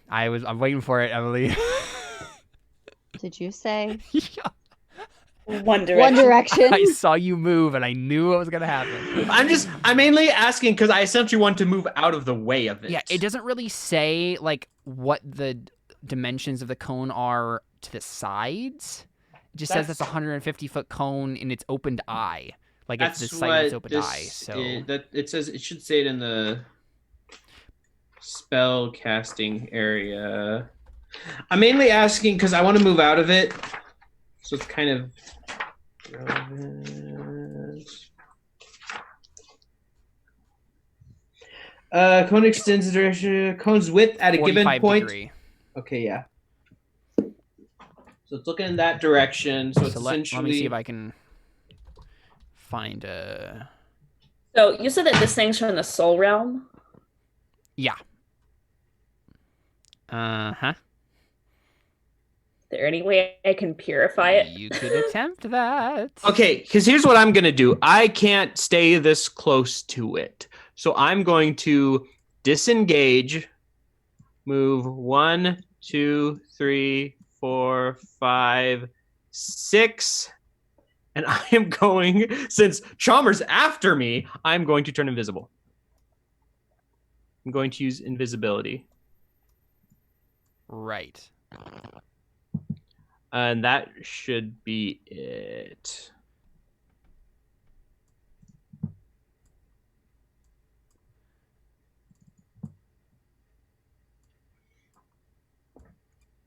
I'm waiting for it, Emily. Did you say? Yeah. One Direction. One Direction. I saw you move, and I knew what was gonna happen. I'm mainly asking because I essentially want to move out of the way of it. Yeah, it doesn't really say like what the dimensions of the cone are to the sides. It just says it's a 150-foot cone in its opened eye. Like it's the site of its opened eye. So it says it should say it in the spell casting area. I'm mainly asking because I want to move out of it, so it's kind of relevant. Cone extends the direction. Cone's width at a given 45 point. degree. Okay, yeah. So it's looking in that direction. So it's So let essentially. me see if I can find a. So you said that this thing's from the soul realm? Yeah. Uh-huh. Is there any way I can purify it? You could attempt that. Okay, because here's what I'm going to do. I can't stay this close to it. So I'm going to disengage, move 1, 2, 3, 4, 5, 6. And I am going, since Chamer's after me, I'm going to turn invisible. I'm going to use invisibility. Right. And that should be it.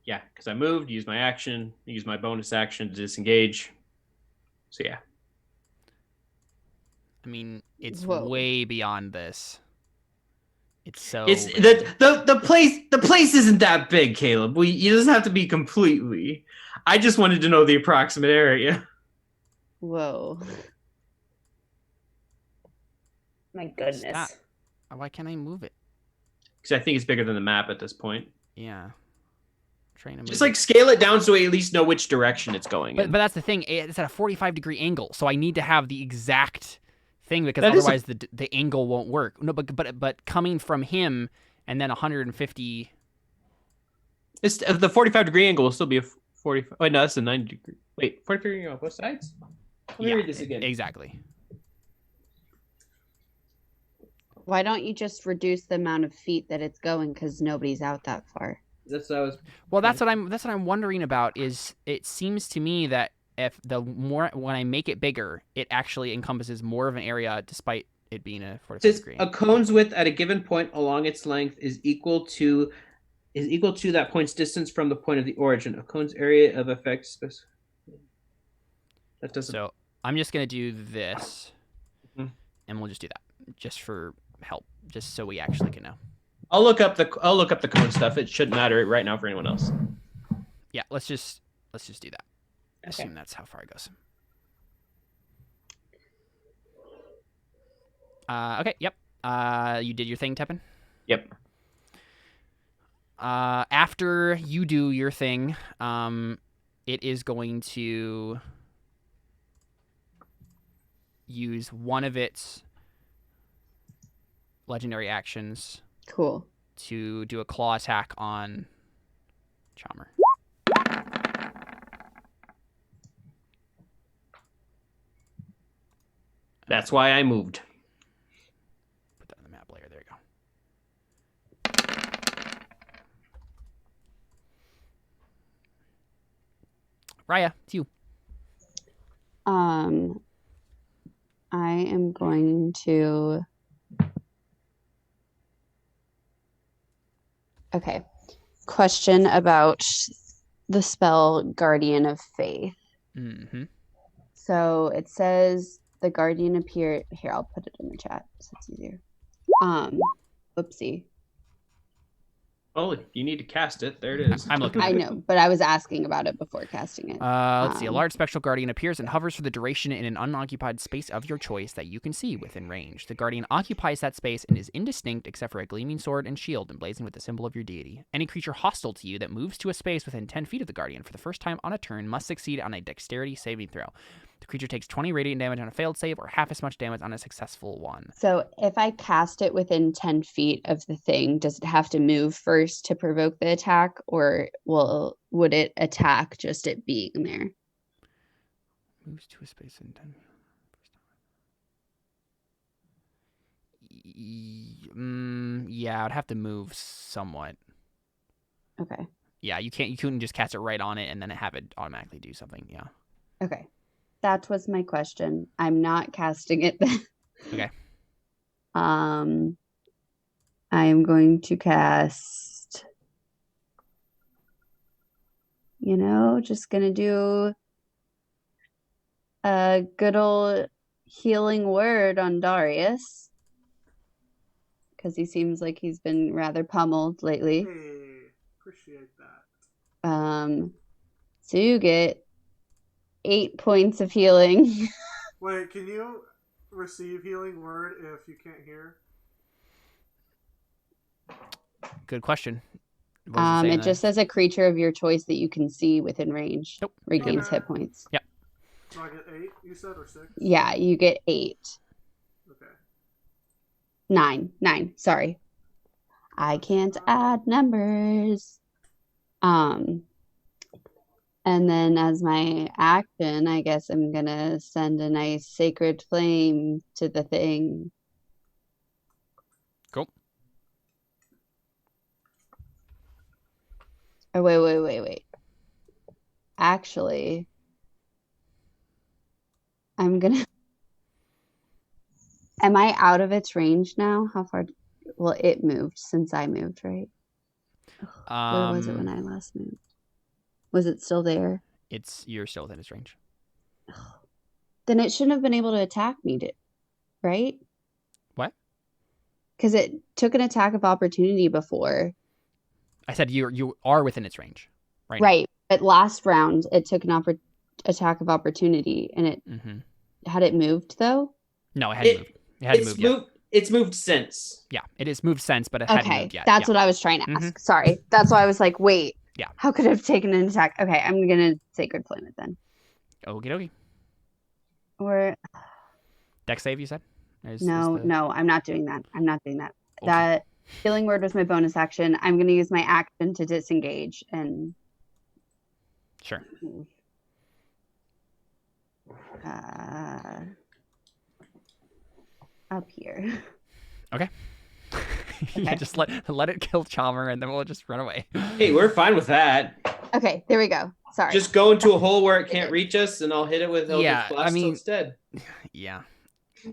Yeah, because I moved, used my action, used my bonus action to disengage. So yeah. I mean, it's Whoa. way beyond this. It's so. It's big. the place isn't that big, Caleb. It doesn't have to be completely. I just wanted to know the approximate area. Whoa. My goodness. Stop. Why can't I move it? Because I think it's bigger than the map at this point. Yeah. Trying to move Just like scale it down so we at least know which direction it's going But in. that's the thing. It's at a 45-degree angle, so I need to have the exact thing because That is otherwise the angle won't work. No, but coming from him and then 150. It's the 45-degree angle will still be a 45. Wait, no, that's a 90 degree. Wait, 45 degree on both sides? Let me read this again. Exactly. Why don't you just reduce the amount of feet that it's going because nobody's out that far? That's what I was. Well, that's what I'm wondering about. Is it seems to me that if the more when I make it bigger, it actually encompasses more of an area, despite it being a 45 degree. A cone's width at a given point along its length is equal to that point's distance from the point of the origin. A cone's area of effect. That doesn't. So I'm just gonna do this, Mhm. and we'll just do that, just for help, just so we actually can know. I'll look up the cone stuff. It shouldn't matter right now for anyone else. Yeah, let's just do that. Okay. Assume that's how far it goes. Okay. Yep. You did your thing, Tepin. Yep. After you do your thing, it is going to use one of its legendary actions Cool. to do a claw attack on Chamer. That's why I moved. Put that on the map layer. There you go. Raia, it's you. I am going to. Okay. Question about the spell Guardian of Faith. Mm-hmm. So it says the Guardian appear. Here, I'll put it in the chat so it's easier. Oopsie. Oh, you need to cast it. There it is. I'm looking I at it. know, but I was asking about it before casting it. Let's see. A large spectral guardian appears and hovers for the duration in an unoccupied space of your choice that you can see within range. The guardian occupies that space and is indistinct except for a gleaming sword and shield emblazoned with the symbol of your deity. Any creature hostile to you that moves to a space within 10 feet of the guardian for the first time on a turn must succeed on a dexterity saving throw. The creature takes 20 radiant damage on a failed save or half as much damage on a successful one. So if I cast it within 10 feet of the thing, does it have to move first to provoke the attack, or would it attack just it being there? Moves to a space in 10 feet. Yeah, I'd have to move somewhat. Okay. Yeah, you couldn't just cast it right on it and then have it automatically do something. Yeah. Okay. That was my question. I'm not casting it then. Okay. I am going to cast, just gonna do a good old healing word on Darius. because he seems like he's been rather pummeled lately. Hey, appreciate that. So you get 8 points of healing. Wait, can you receive healing word if you can't hear? Good question. What does say It in just the- says a creature of your choice that you can see within range Nope. regains Okay. hit points. So I get 8, you said, or 6? Yeah, you get 8. Okay. 9. Sorry. I can't add numbers. And then as my action, I guess I'm gonna send a nice sacred flame to the thing. Cool. Oh, wait. Actually, I'm gonna. Am I out of its range now? How far? Well, it moved since I moved, right? Where was it when I last moved? Was it still there? You're still within its range. Then it shouldn't have been able to attack me, right? What? Because it took an attack of opportunity before. I said you are within its range. Right. Right. But last round, it took an attack of opportunity, and it had it moved though. No, it hadn't moved. It hadn't moved yet. It's moved since. Yeah, it has moved since, but it hadn't moved yet. That's what I was trying to ask. Sorry, that's why I was like, wait. Yeah. How could it have taken an attack? Okay, I'm gonna sacred flame it then. Okie dokie. Or Dex save, you said? no, I'm not doing that. Okay. That healing word was my bonus action. I'm gonna use my action to disengage and. Sure. Up here. Okay. Yeah, just let it kill Chamer, and then we'll just run away. Hey, we're fine with that. Okay, there we go. Sorry. Just go into a hole where it can't reach us, and I'll hit it with Eldritch Blast instead. Yeah.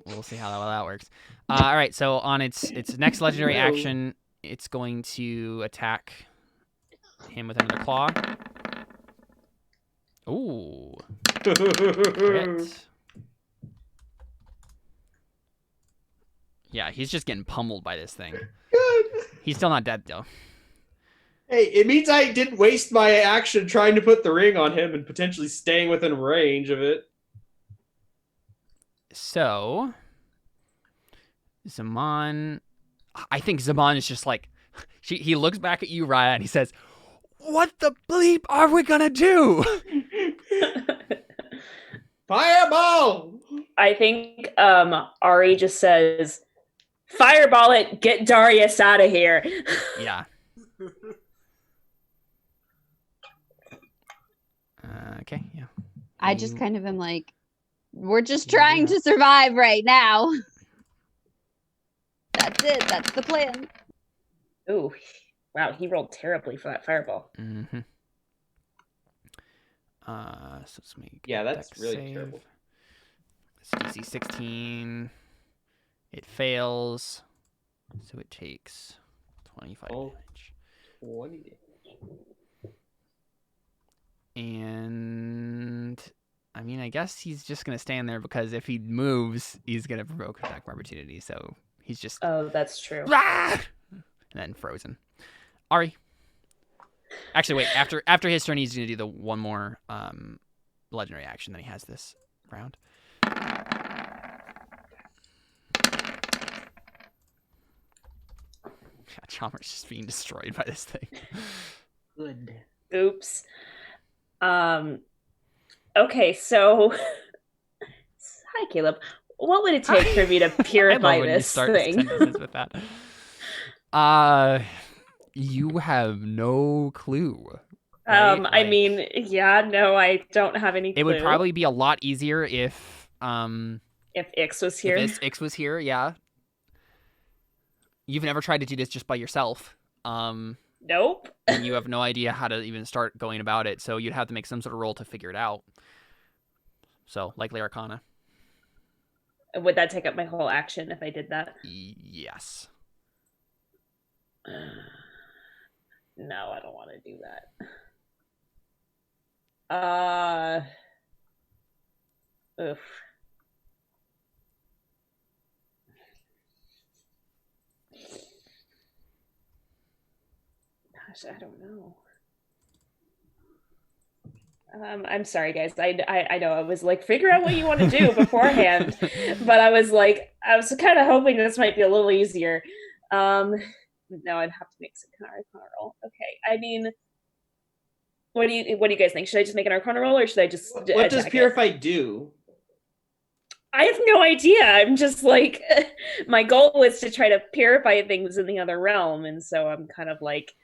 We'll see how that works. All right, so on its next legendary action, it's going to attack him with another claw. Ooh. Crit. Yeah, he's just getting pummeled by this thing. Good. He's still not dead, though. Hey, it means I didn't waste my action trying to put the ring on him and potentially staying within range of it. So, Zaman... I think Zaman is just like... He looks back at you, Raia, and he says, "What the bleep are we gonna do?" Fireball! I think Arie just says, "Fireball it, get Darius out of here." Yeah. Okay, yeah. I just kind of am like, we're just trying to survive right now. That's it. That's the plan. Ooh, wow, he rolled terribly for that fireball. Mm-hmm. So let's make that's dex really save. terrible. It's DC 16. It fails, so it takes 25 damage. 20 damage. And I mean, I guess he's just gonna stand there because if he moves, he's gonna provoke attack of opportunity. So he's just Oh, that's true. and then frozen. Arie. Actually, wait. After his turn, he's gonna do the one more legendary action that he has this round. Chamer's just being destroyed by this thing. Good. Oops. Okay, so hi Caleb. What would it take for me to purify this thing? Sentences with that. You have no clue. Right? I mean, yeah, no, I don't have any clue. It would probably be a lot easier if Ix was here. If Ix was here, yeah. You've never tried to do this just by yourself. Nope. And you have no idea how to even start going about it, so you'd have to make some sort of roll to figure it out. So, likely Arcana. Would that take up my whole action if I did that? Yes. No, I don't want to do that. Oof. Gosh, I don't know. I'm sorry, guys. I know I was like, figure out what you want to do beforehand, but I was kind of hoping this might be a little easier. No, I'd have to make some kind of Arcana roll. Okay, I mean, what do you guys think? Should I just make an Arcana roll, or should I just? What does Purify do? I have no idea. I'm just like, my goal is to try to purify things in the other realm, and so I'm kind of like,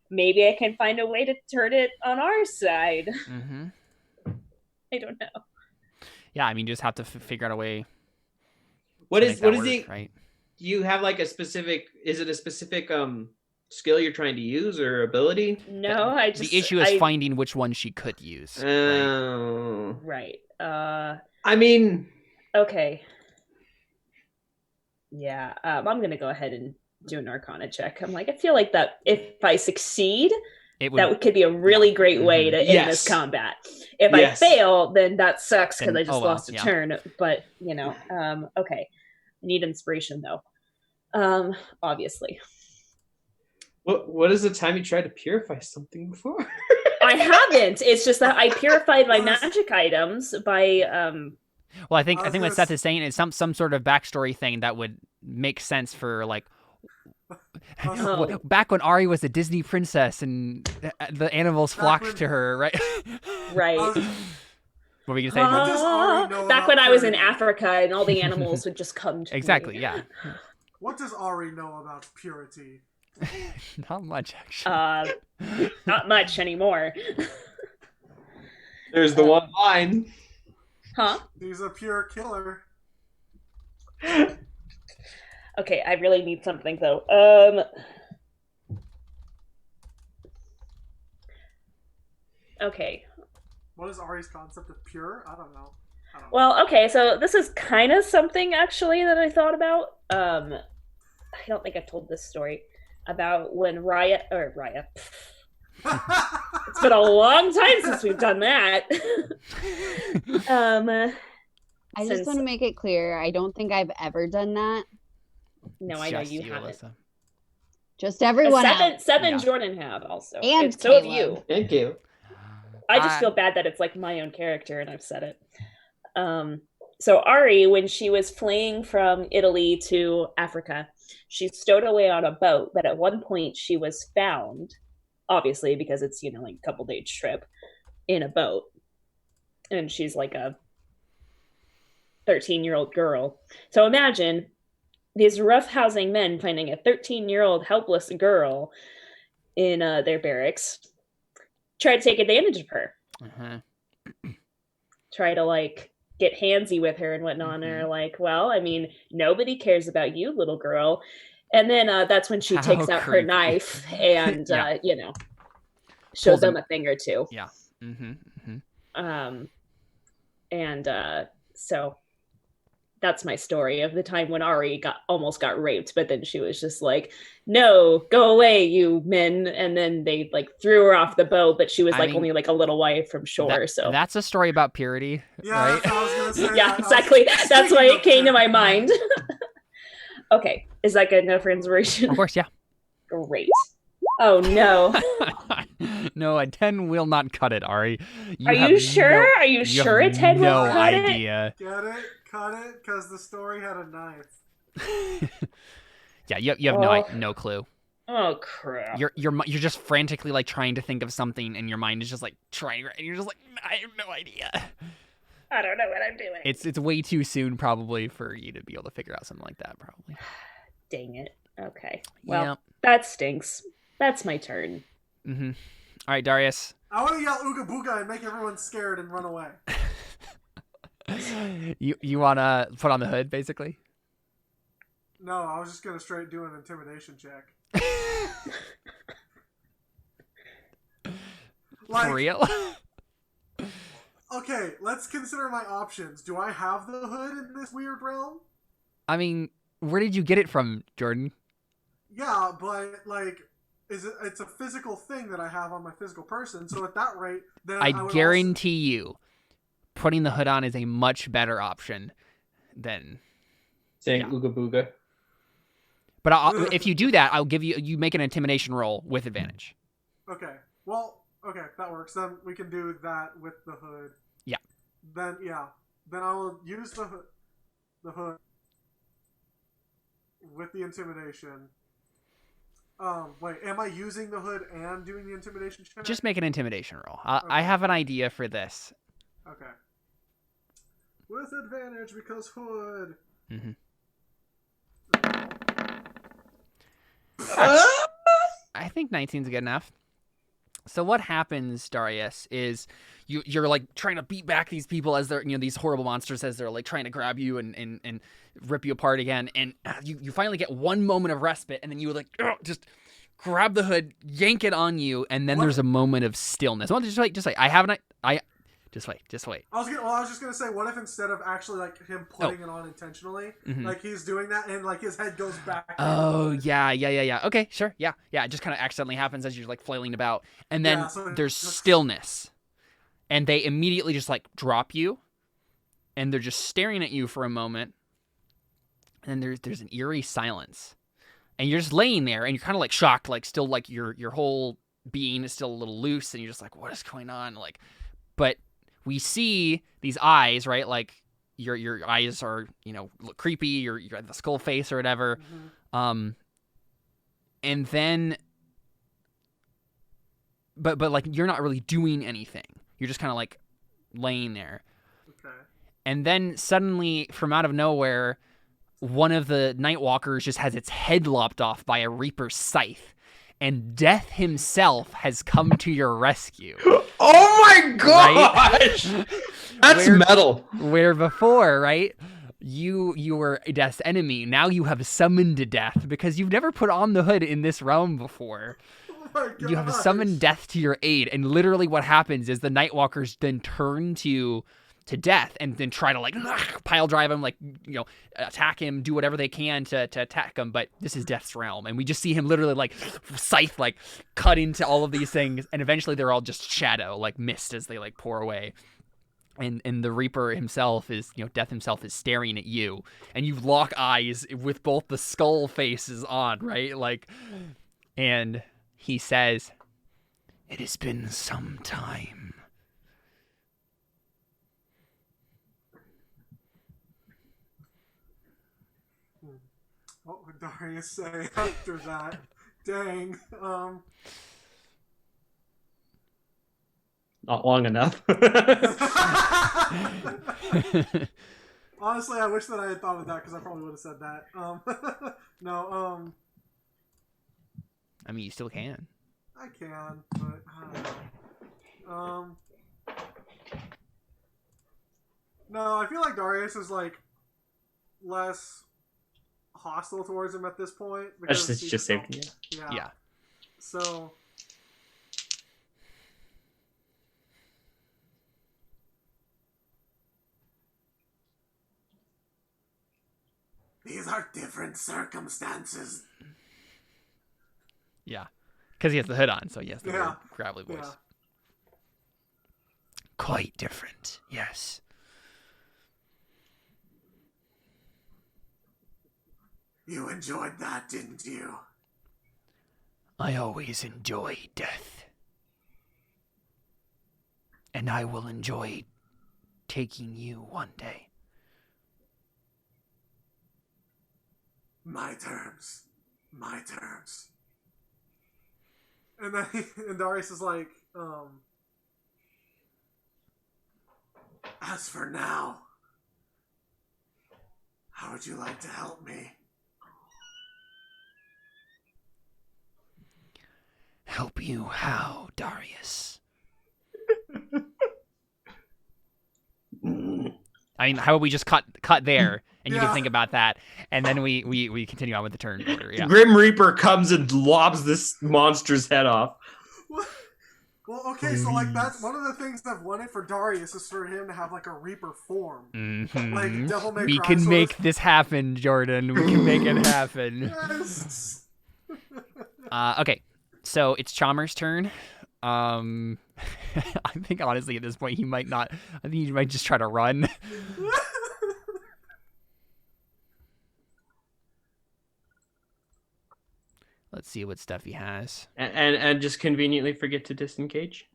maybe I can find a way to turn it on our side. Mm-hmm. I don't know. Yeah, I mean, you just have to figure out a way. What is work, the right? Do you have like a specific? Is it a specific skill you're trying to use or ability? No, The issue is finding which one she could use. Right. I mean, okay. Yeah, I'm gonna go ahead and do an Arcana check. I'm like, I feel like that if I succeed, that could be a really great way to end this combat. If I fail, then that sucks because I just lost a turn. But okay. I need inspiration though. Obviously. What is the time you tried to purify something before? I haven't. It's just that I purified my magic items by Well, I think what Seth is saying is some sort of backstory thing that would make sense for like back when Arie was a Disney princess and the animals flocked to her, right? Right. What were you gonna say? Back when I was in Africa and all the animals would just come to exactly, me. Yeah. What does Arie know about purity? Not much, actually. Not much anymore. There's the one line. Huh? He's a pure killer. Okay, I really need something though. Okay. What is Arie's concept of pure? I don't know. Well, okay, so this is kind of something actually that I thought about. I don't think I've told this story about when Raia. It's been a long time since we've done that. I just want to make it clear, I don't think I've ever done that. No, I know you haven't. Alyssa. Just everyone else. Seth and Jordan have also. And so have you. Thank you. I just feel bad that it's like my own character and I've said it. So Arie, when she was fleeing from Italy to Africa, she stowed away on a boat, but at one point she was found, obviously because it's, like a couple days trip, in a boat. And she's like a 13-year-old girl. So imagine these roughhousing men finding a 13-year-old helpless girl in their barracks, try to take advantage of her. Try to like get handsy with her and whatnot. And they're like, well, I mean, nobody cares about you, little girl. And then that's when she takes out her knife and shows them a thing or two. Yeah. So that's my story of the time when Arie almost got raped, but then she was just like, no, go away, you men. And then they like threw her off the boat, but she was only like a little way from shore. So that's a story about purity. Yeah, right? I was gonna say yeah, exactly. That's why it came to my mind. Okay. Is that good enough for inspiration? Of course, yeah. Great. Oh no. No, a 10 will not cut it, Arie. Are you sure? Are you sure a 10 will cut it? No idea. Get it? Cut it? Because the story had a knife. Yeah, you have no clue. Oh crap! You're just frantically like trying to think of something, and your mind is just like trying, and you're just like, I have no idea. I don't know what I'm doing. It's way too soon probably for you to be able to figure out something like that. Probably. Dang it. Okay. Well, that stinks. That's my turn. All right, Darius. I want to yell "Ooga Booga" and make everyone scared and run away. You wanna put on the hood, basically? No, I was just gonna straight do an intimidation check. For real? Okay, let's consider my options. Do I have the hood in this weird realm? I mean, where did you get it from, Jordan? Yeah, but like, it's a physical thing that I have on my physical person. So at that rate, then I guarantee you, putting the hood on is a much better option than saying "Ooga Booga." But if you do that, I'll give you make an intimidation roll with advantage. Okay. Well, okay, that works. Then we can do that with the hood. Yeah. Then I will use the hood with the intimidation. Wait, am I using the hood and doing the intimidation check? Just make an intimidation roll. Okay. I have an idea for this. Okay. With advantage because hood. Mm-hmm. I think 19's good enough. So what happens, Darius, is you're like trying to beat back these people as they're, these horrible monsters as they're like trying to grab you and rip you apart again. And you finally get one moment of respite, and then you like just grab the hood, yank it on you, and then there's a moment of stillness. Well, just wait. Just wait. I was just gonna say, what if instead of actually like him putting it on intentionally, like he's doing that and like his head goes back. Oh yeah. Okay, sure. Yeah. It just kind of accidentally happens as you're like flailing about, and then there's stillness, and they immediately just like drop you, and they're just staring at you for a moment, and then there's an eerie silence, and you're just laying there, and you're kind of like shocked, like still like your whole being is still a little loose, and you're just like, what is going on, like, but. We see these eyes, right? Like your eyes are, look creepy. You're at the skull face or whatever. And then, but like you're not really doing anything. You're just kind of like laying there. Okay. And then suddenly, from out of nowhere, one of the Nightwalkers just has its head lopped off by a Reaper's scythe. And Death himself has come to your rescue. Oh my gosh! Right? That's metal. Where before, right, you were Death's enemy. Now you have summoned Death because you've never put on the hood in this realm before. Oh my gosh. You have summoned Death to your aid, and literally what happens is the Nightwalkers then turn to Death and then try to like pile drive him, like attack him, do whatever they can to attack him. But this is Death's realm, and we just see him literally like scythe like cut into all of these things, and eventually they're all just shadow, like mist as they like pour away. And the Reaper himself is, Death himself is staring at you, and you lock eyes with both the skull faces on, right? Like, and he says, "It has been some time." What would Darius say after that? Dang. Not long enough. Honestly, I wish that I had thought of that because I probably would have said that. No. I mean, you still can. I can, but I don't know. No, I feel like Darius is like less hostile towards him at this point. That's just saving you. Yeah. So. These are different circumstances. Yeah. Because he has the hood on, so he has the weird gravelly voice. Yeah. Quite different, yes. You enjoyed that, didn't you? I always enjoy death. And I will enjoy taking you one day. My terms. And then and Darius is like, as for now, how would you like to help me? Help you how, Darius? I mean, how about we just cut there, and you can think about that, and then we continue on with the turn order. Yeah. Grim Reaper comes and lobs this monster's head off. Well, okay, so like that's one of the things I've wanted for Darius is for him to have like a Reaper form, like Devil May Cry. We can make this happen, Jordan. We can make it happen. Yes. Okay, so it's Chamer's turn. I think honestly at this point he might not. I think he might just try to run. Let's see what stuff he has. And just conveniently forget to disengage.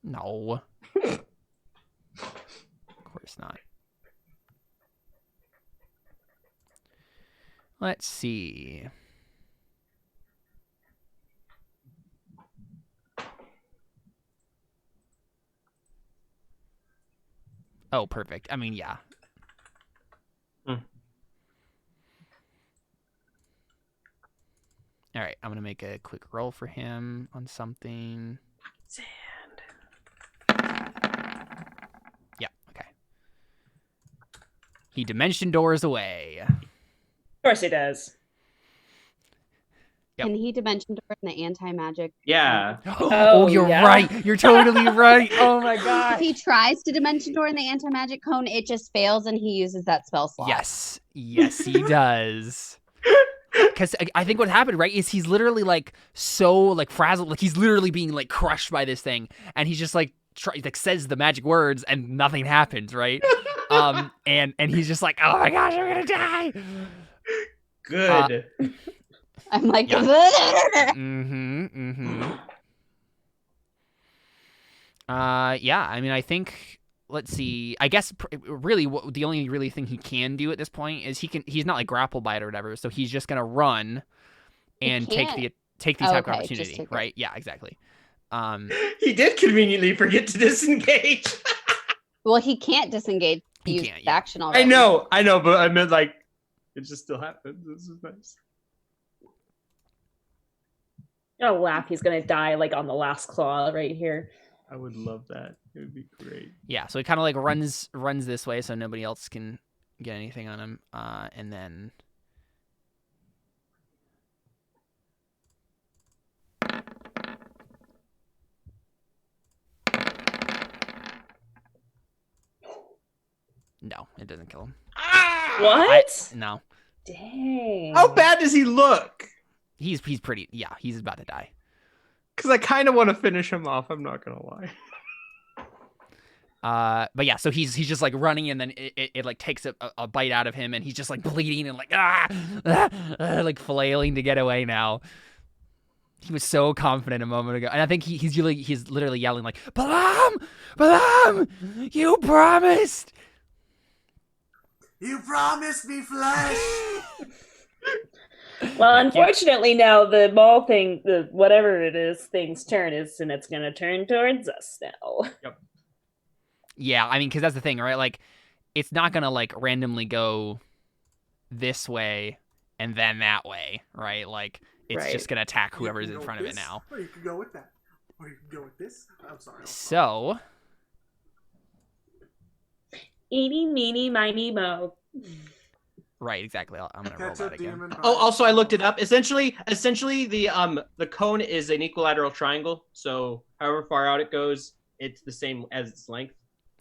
No. Of course not. Let's see. Oh, perfect. I mean, yeah. All right, I'm going to make a quick roll for him on something. Sand. Yeah, okay. He dimension doors away. Of course he does. Yep. Can he dimension door in the anti-magic? Yeah. Oh, you're right. You're totally right. Oh my If god. he tries to dimension door in the anti-magic cone, it just fails and he uses that spell slot. Yes. Yes, he does. Because I think what happened, right, is he's literally like so like frazzled, like he's literally being like crushed by this thing, and he's just like says the magic words and nothing happens, right? And he's just like, oh my gosh, I'm gonna die. Good. I'm like, Yeah. Yeah. I mean, I think. Let's see. I guess really, the only really thing he can do at this point is he's not like grappled by it or whatever, so he's just gonna run and take the attack opportunity, right? Yeah, exactly. He did conveniently forget to disengage. well, he can't disengage. He Use can't, the action already. I know, but I meant like it just still happens. This is nice. Oh, laugh. He's going to die like on the last claw right here. I would love that. It would be great. Yeah, so he kind of like runs this way so nobody else can get anything on him, and then. No, it doesn't kill him. What? No. Dang. How bad does he look? He's pretty. Yeah, he's about to die. Because I kind of want to finish him off. I'm not gonna lie. But yeah, so he's just like running, and then it like takes a bite out of him, and he's just like bleeding and like like flailing to get away now. He was so confident a moment ago, and I think he's literally yelling like, Balam, you promised. You promised me flesh. Well, unfortunately, now the ball thing, the whatever it is, thing's turn is, and it's gonna turn towards us now. Yep. Yeah, I mean, because that's the thing, right? Like, it's not gonna like randomly go this way and then that way, right? Like, it's just gonna attack whoever's in front of it now. Or you can go with that. Or you can go with this. I'm sorry. So. Eeny, meeny, miny, mo. Right, exactly. I'm gonna roll that again. Oh, also I looked it up. Essentially, the cone is an equilateral triangle. So however far out it goes, it's the same as its length.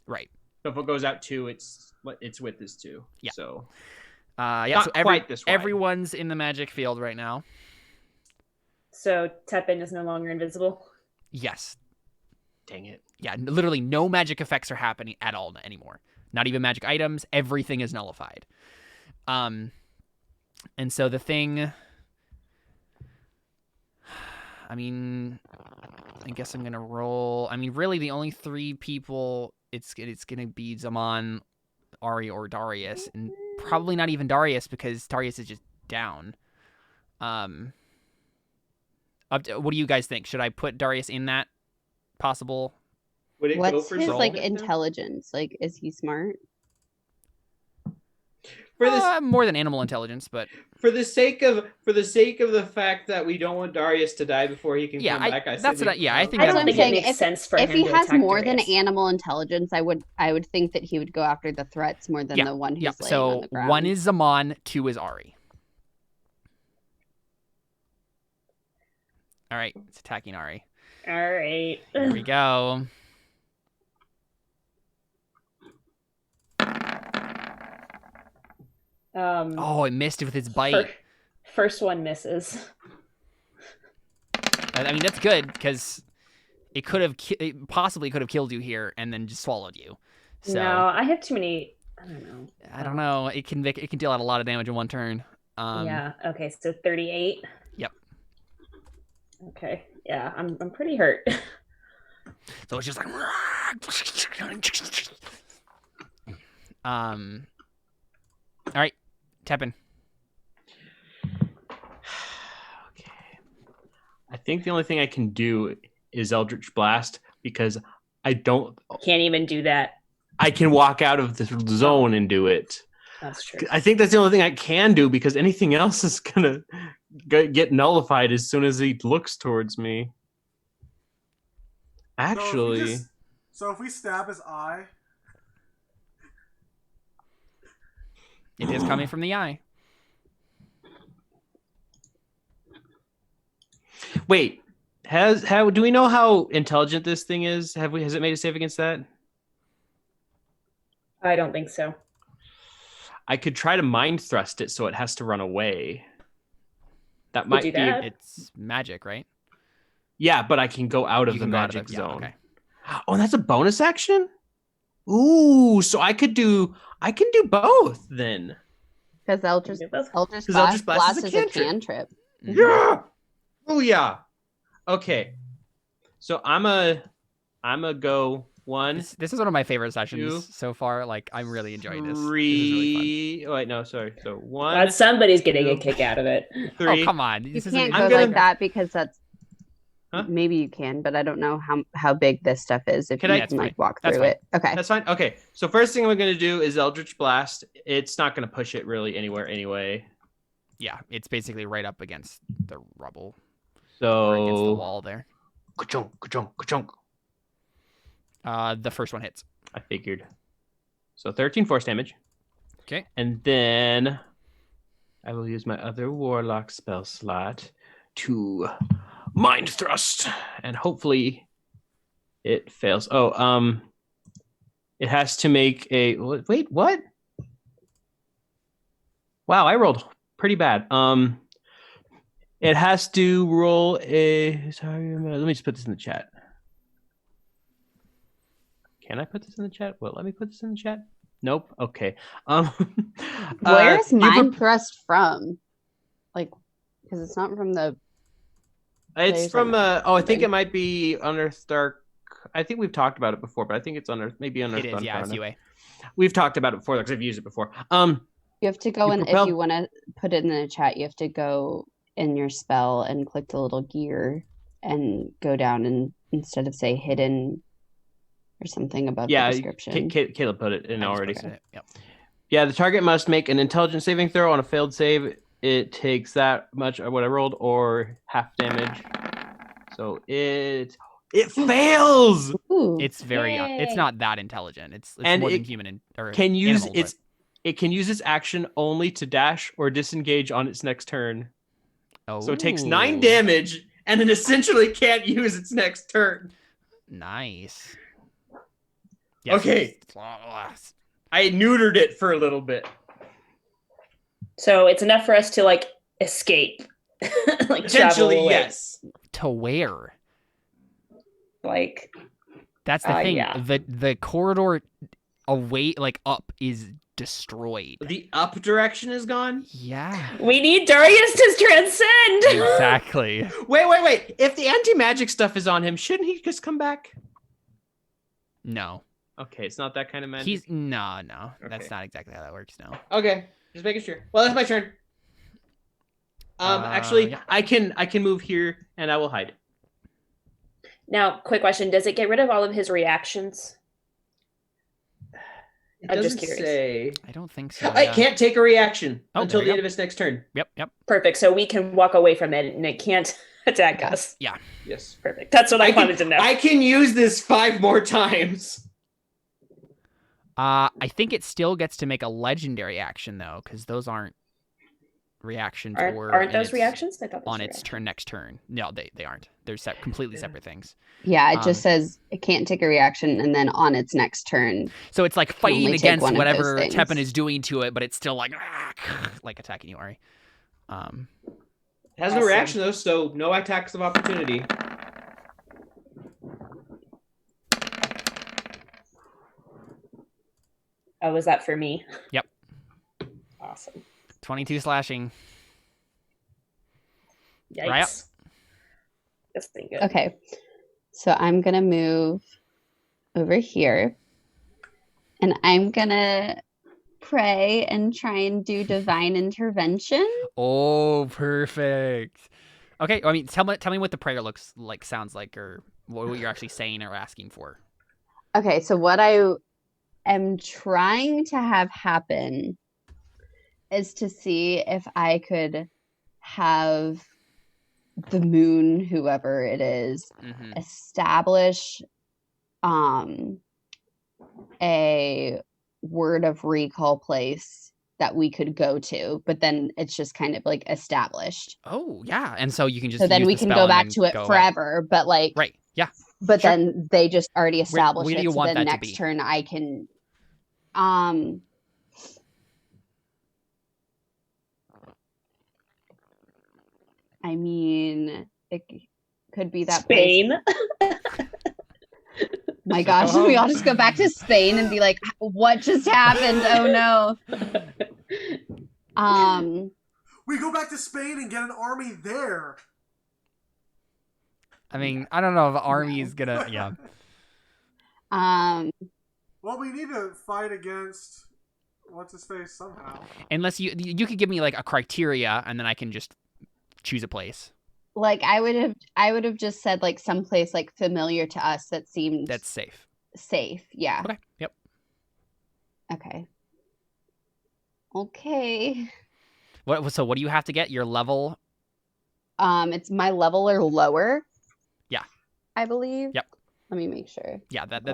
Right. So if it goes out 2, its width is 2. Yeah. So. Yeah. So everyone's in the magic field right now. So Tepin is no longer invisible. Yes. Dang it. Yeah. Literally, no magic effects are happening at all anymore. Not even magic items. Everything is nullified. And so the thing. I mean, I guess I'm gonna roll. I mean, really, the only 3 people it's gonna be Zaman, Arie, or Darius, and probably not even Darius because Darius is just down. What do you guys think? Should I put Darius in that possible? Would it go What's for his Zol? like intelligence? Like, is he smart? For this, more than animal intelligence, but for the sake of the fact that we don't want Darius to die before he can come back, I think I don't think it makes sense for him if he to has attack more Darius. than animal intelligence, I would think that he would go after the threats more than the one who's laying on the ground. 1 is Zaman, 2 is Arie. All right, it's attacking Arie. All right. Here we go. Oh, it missed it with its bite. First one misses. I mean, that's good because it possibly could have killed you here and then just swallowed you. So, No, I have too many. I don't know. I don't know. It can deal out a lot of damage in one turn. Yeah. Okay. So 38. Yep. Okay. Yeah. I'm pretty hurt. So it's just like. All right, Tepin. Okay. I think the only thing I can do is Eldritch Blast because I don't. Can't even do that. I can walk out of the zone and do it. That's true. I think that's the only thing I can do because anything else is gonna get nullified as soon as he looks towards me. Actually, So if we stab his eye, It is coming from the eye. wait. Do we know how intelligent this thing is? Has it made a save against that? I don't think so. I could try to mind thrust it so it has to run away. That Could might do be. that. It's magic, right? Yeah, but I can go out of You the can go out of magic it. zone. Yeah, okay. Oh, and that's a bonus action? Ooh, so I can do both then. Because Eldritch Eldritch Blast Blast is a is a cantrip. cantrip. Yeah. Oh yeah. Okay. So I'm a go one. This is one of my favorite sessions Two, so far. Like, I'm really enjoying this. This is Three. really fun. Oh wait, no, sorry. So one. Glad somebody's getting a two, kick out of it. Three. Oh, come on. You This can't isn't go even- like that because that's Huh? maybe you can, but I don't know how big this stuff is. If Can you I- That's can like fine. walk That's through fine. it, okay. That's fine. Okay. So first thing we're gonna do is Eldritch Blast. It's not gonna push it really anywhere anyway. Yeah, it's basically right up against the rubble or against the So wall there. ka-chunk, ka-chunk, ka-chunk. The first one hits. I figured. So 13 force damage. Okay. And then I will use my other warlock spell slot to mind thrust, and hopefully it fails. Oh, it has to make a wait. What? Wow, I rolled pretty bad. It has to roll a. Sorry, let me just put this in the chat. Can I put this in the chat? Well, let me put this in the chat. Nope. Okay. Where's you mind thrust from? Like, because it's not from the. It's There's from like I think something. it might be Unearthed Dark. I think we've talked about it before, but I think it's Unearthed. Maybe Unearthed. It is, yeah, it's Unfound. UA. We've talked about it before because I've used it before. You have to go You in if propel- you want to put it in the chat. You have to go in your spell and click the little gear and go down and instead of say hidden or something above Yeah, the description. Caleb put it in I just already. posted it. Yep. Yeah, the target must make an intelligence saving throw. On a failed save, it takes that much of what I rolled or half damage. So it fails. Ooh. It's very. It's Yay. not that intelligent. It's And more than it human or Can use animal, it can use its action only to dash or disengage on its next turn. but... So it takes Oh, 9 damage and then essentially can't use its next turn. Nice. Okay. I neutered it for a little bit. So it's enough for us to like escape, like travel Potentially, away. yes. To where? Like That's the thing. yeah. The corridor away, like up, is destroyed. The up direction is gone. Yeah. we need Darius to transcend. Exactly. Wait. If the anti-magic stuff is on him, shouldn't he just come back? No. Okay, it's not that kind of magic. He's no. That's Okay. not exactly how that works. No. Okay, just making sure. Well, that's my turn. Actually, yeah. I can move here and I will hide. Now, quick question: does it get rid of all of his reactions? It I'm just doesn't curious. say. I don't think so. I yeah. can't take a reaction Oh, until there the you end go. of its next turn. Yep. Perfect. So we can walk away from it, and it can't attack us. Yes. Perfect. That's what I wanted to know. I can use this 5 more times. I think it still gets to make a legendary action though, because those aren't reactions or Aren't in those its- reactions? I thought those on were its reactions. next turn. No, they aren't. They're completely separate things. Yeah, it just Um, says it can't take a reaction, and then on its next turn, So it's like fighting only take against one of those whatever things. Tepin is doing to it, but it's still like attacking you, Arie. It has no Awesome. reaction though, so no attacks of opportunity. Oh, was that for me? Yep. Awesome. 22 slashing. Yikes. Raia? This thing good. Okay. So I'm going to move over here. And I'm going to pray and try and do divine intervention. Oh, perfect. Okay, I mean, tell me what the prayer sounds like, or what you're actually saying or asking for. Okay, so what I am trying to have happen is to see if I could have the moon, whoever it is, establish a word of recall place that we could go to, but then it's just kind of like established. Oh, yeah. And so you can just so then use we the can spell go back and to it go forever, away. but like Right. Yeah. but Sure. then they just already established Where do it. you So want then that to next be? turn I can I mean, it could be that Spain. place. My gosh, we all just go back to Spain and be like, what just happened? Oh no. We go back to Spain and get an army there. I mean, I don't know if army is gonna. Yeah. Well, we need to fight against what's his face somehow. Unless you could give me like a criteria, and then I can just choose a place. Like I would have just said like someplace like familiar to us that seemed That's safe. Safe, yeah. Okay. Yep. Okay. Okay. So what do you have to get? Your level? It's my level or lower. Yeah. I believe. Yep. Let me make sure. Yeah, that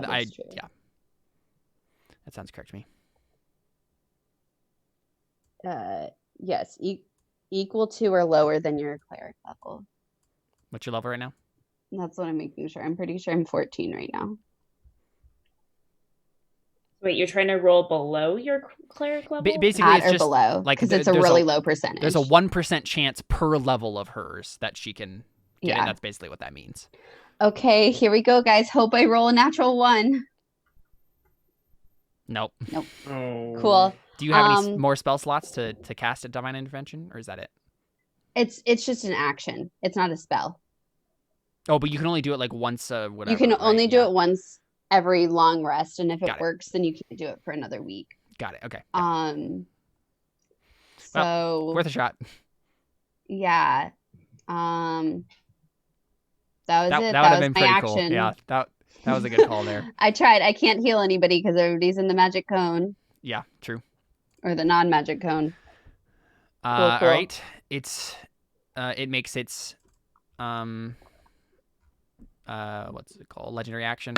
sounds correct to me. Yes, equal to or lower than your cleric level. What's your level right now? That's what I'm making sure. I'm pretty sure I'm 14 right now. Wait, you're trying to roll below your cleric level? Basically, it's or just below, like because it's a really low percentage. There's a 1% chance per level of hers that she can get. Yeah. That's basically what that means. Okay, here we go, guys. Hope I roll a natural 1. Nope. Oh. Cool. Do you have any more spell slots to cast a divine intervention, or is that it? It's just an action. It's not a spell. Oh, but you can only do it like once. Whatever. You can only do Yeah. it once every long rest, and if it Got it. works, then you can't do it for another week. Got it. Okay. Yeah. So worth a shot. Yeah. That was it. That would have was been my pretty action. cool. Yeah. That was a good call there. I tried. I can't heal anybody because everybody's in the magic cone. Yeah. True. Or the non-magic cone. Cool. All right. It makes its what's it called? Legendary action.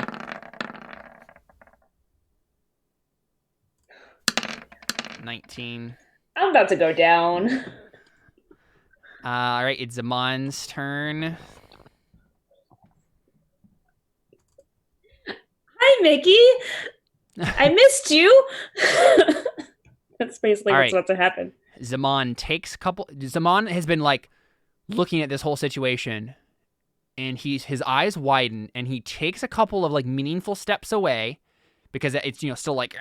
$19. I'm about to go down. All right, it's Zamon's turn. Hi, Mickey. I missed you. That's basically All what's right. about to happen. Zaman has been like looking at this whole situation, and his eyes widen, and he takes a couple of like meaningful steps away because it's still like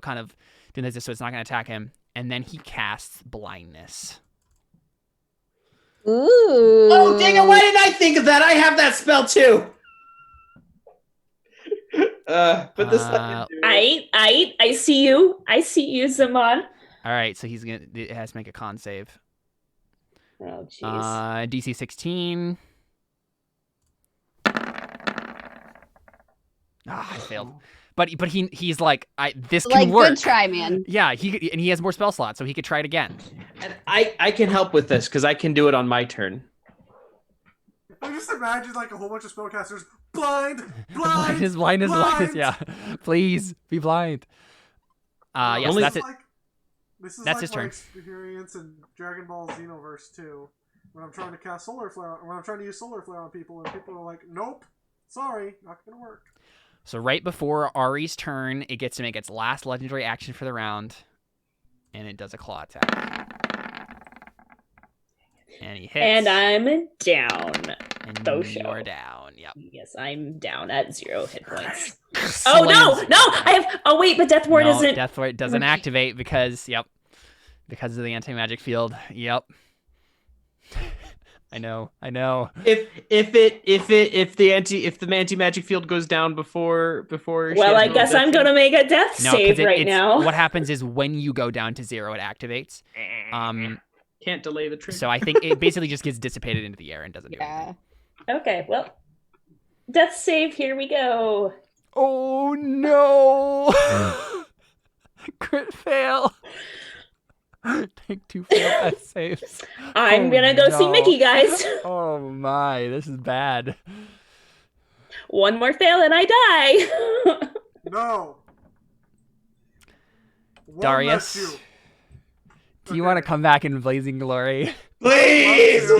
kind of doing this so it's not going to attack him, and then he casts blindness. Ooh. Oh, dang it! Why didn't I think of that? I have that spell too. But this I see you. I see you, Zaman. All right, so it has to make a con save. Oh, jeez. DC 16. I failed. But he's like, this can like, work. good try, man. Yeah, he has more spell slots, so he could try it again. And I can help with this because I can do it on my turn. I just imagine like a whole bunch of spellcasters blind. Blindness. Yeah, please be blind. Yes, Only- that's it. This is That's like his my turn. experience in Dragon Ball Xenoverse 2. When I'm trying to cast Solar Flare, when I'm trying to use Solar Flare on people, and people are like, "Nope, sorry, not gonna work." So right before Arie's turn, it gets to make its last legendary action for the round, and it does a claw attack. And he hits. And I'm down. And so you're down. Yep. Yes, I'm down at 0 hit points. Oh no! I have. Oh wait, but Death Ward No, isn't. Death Ward doesn't activate because Because of the anti-magic field. Yep. I know. If the anti-magic field goes down before Well, I guess I'm gonna make a death save right now. What happens is when you go down to 0, it activates. Can't delay the trigger. So I think it basically just gets dissipated into the air and doesn't do anything. Okay, well, death save. Here we go. Oh no! Crit fail. Take 2 failed death saves. I'm gonna go see Mickey, guys. Oh my, this is bad. One more fail and I die. No. Darius, do you want to come back in blazing glory? Please!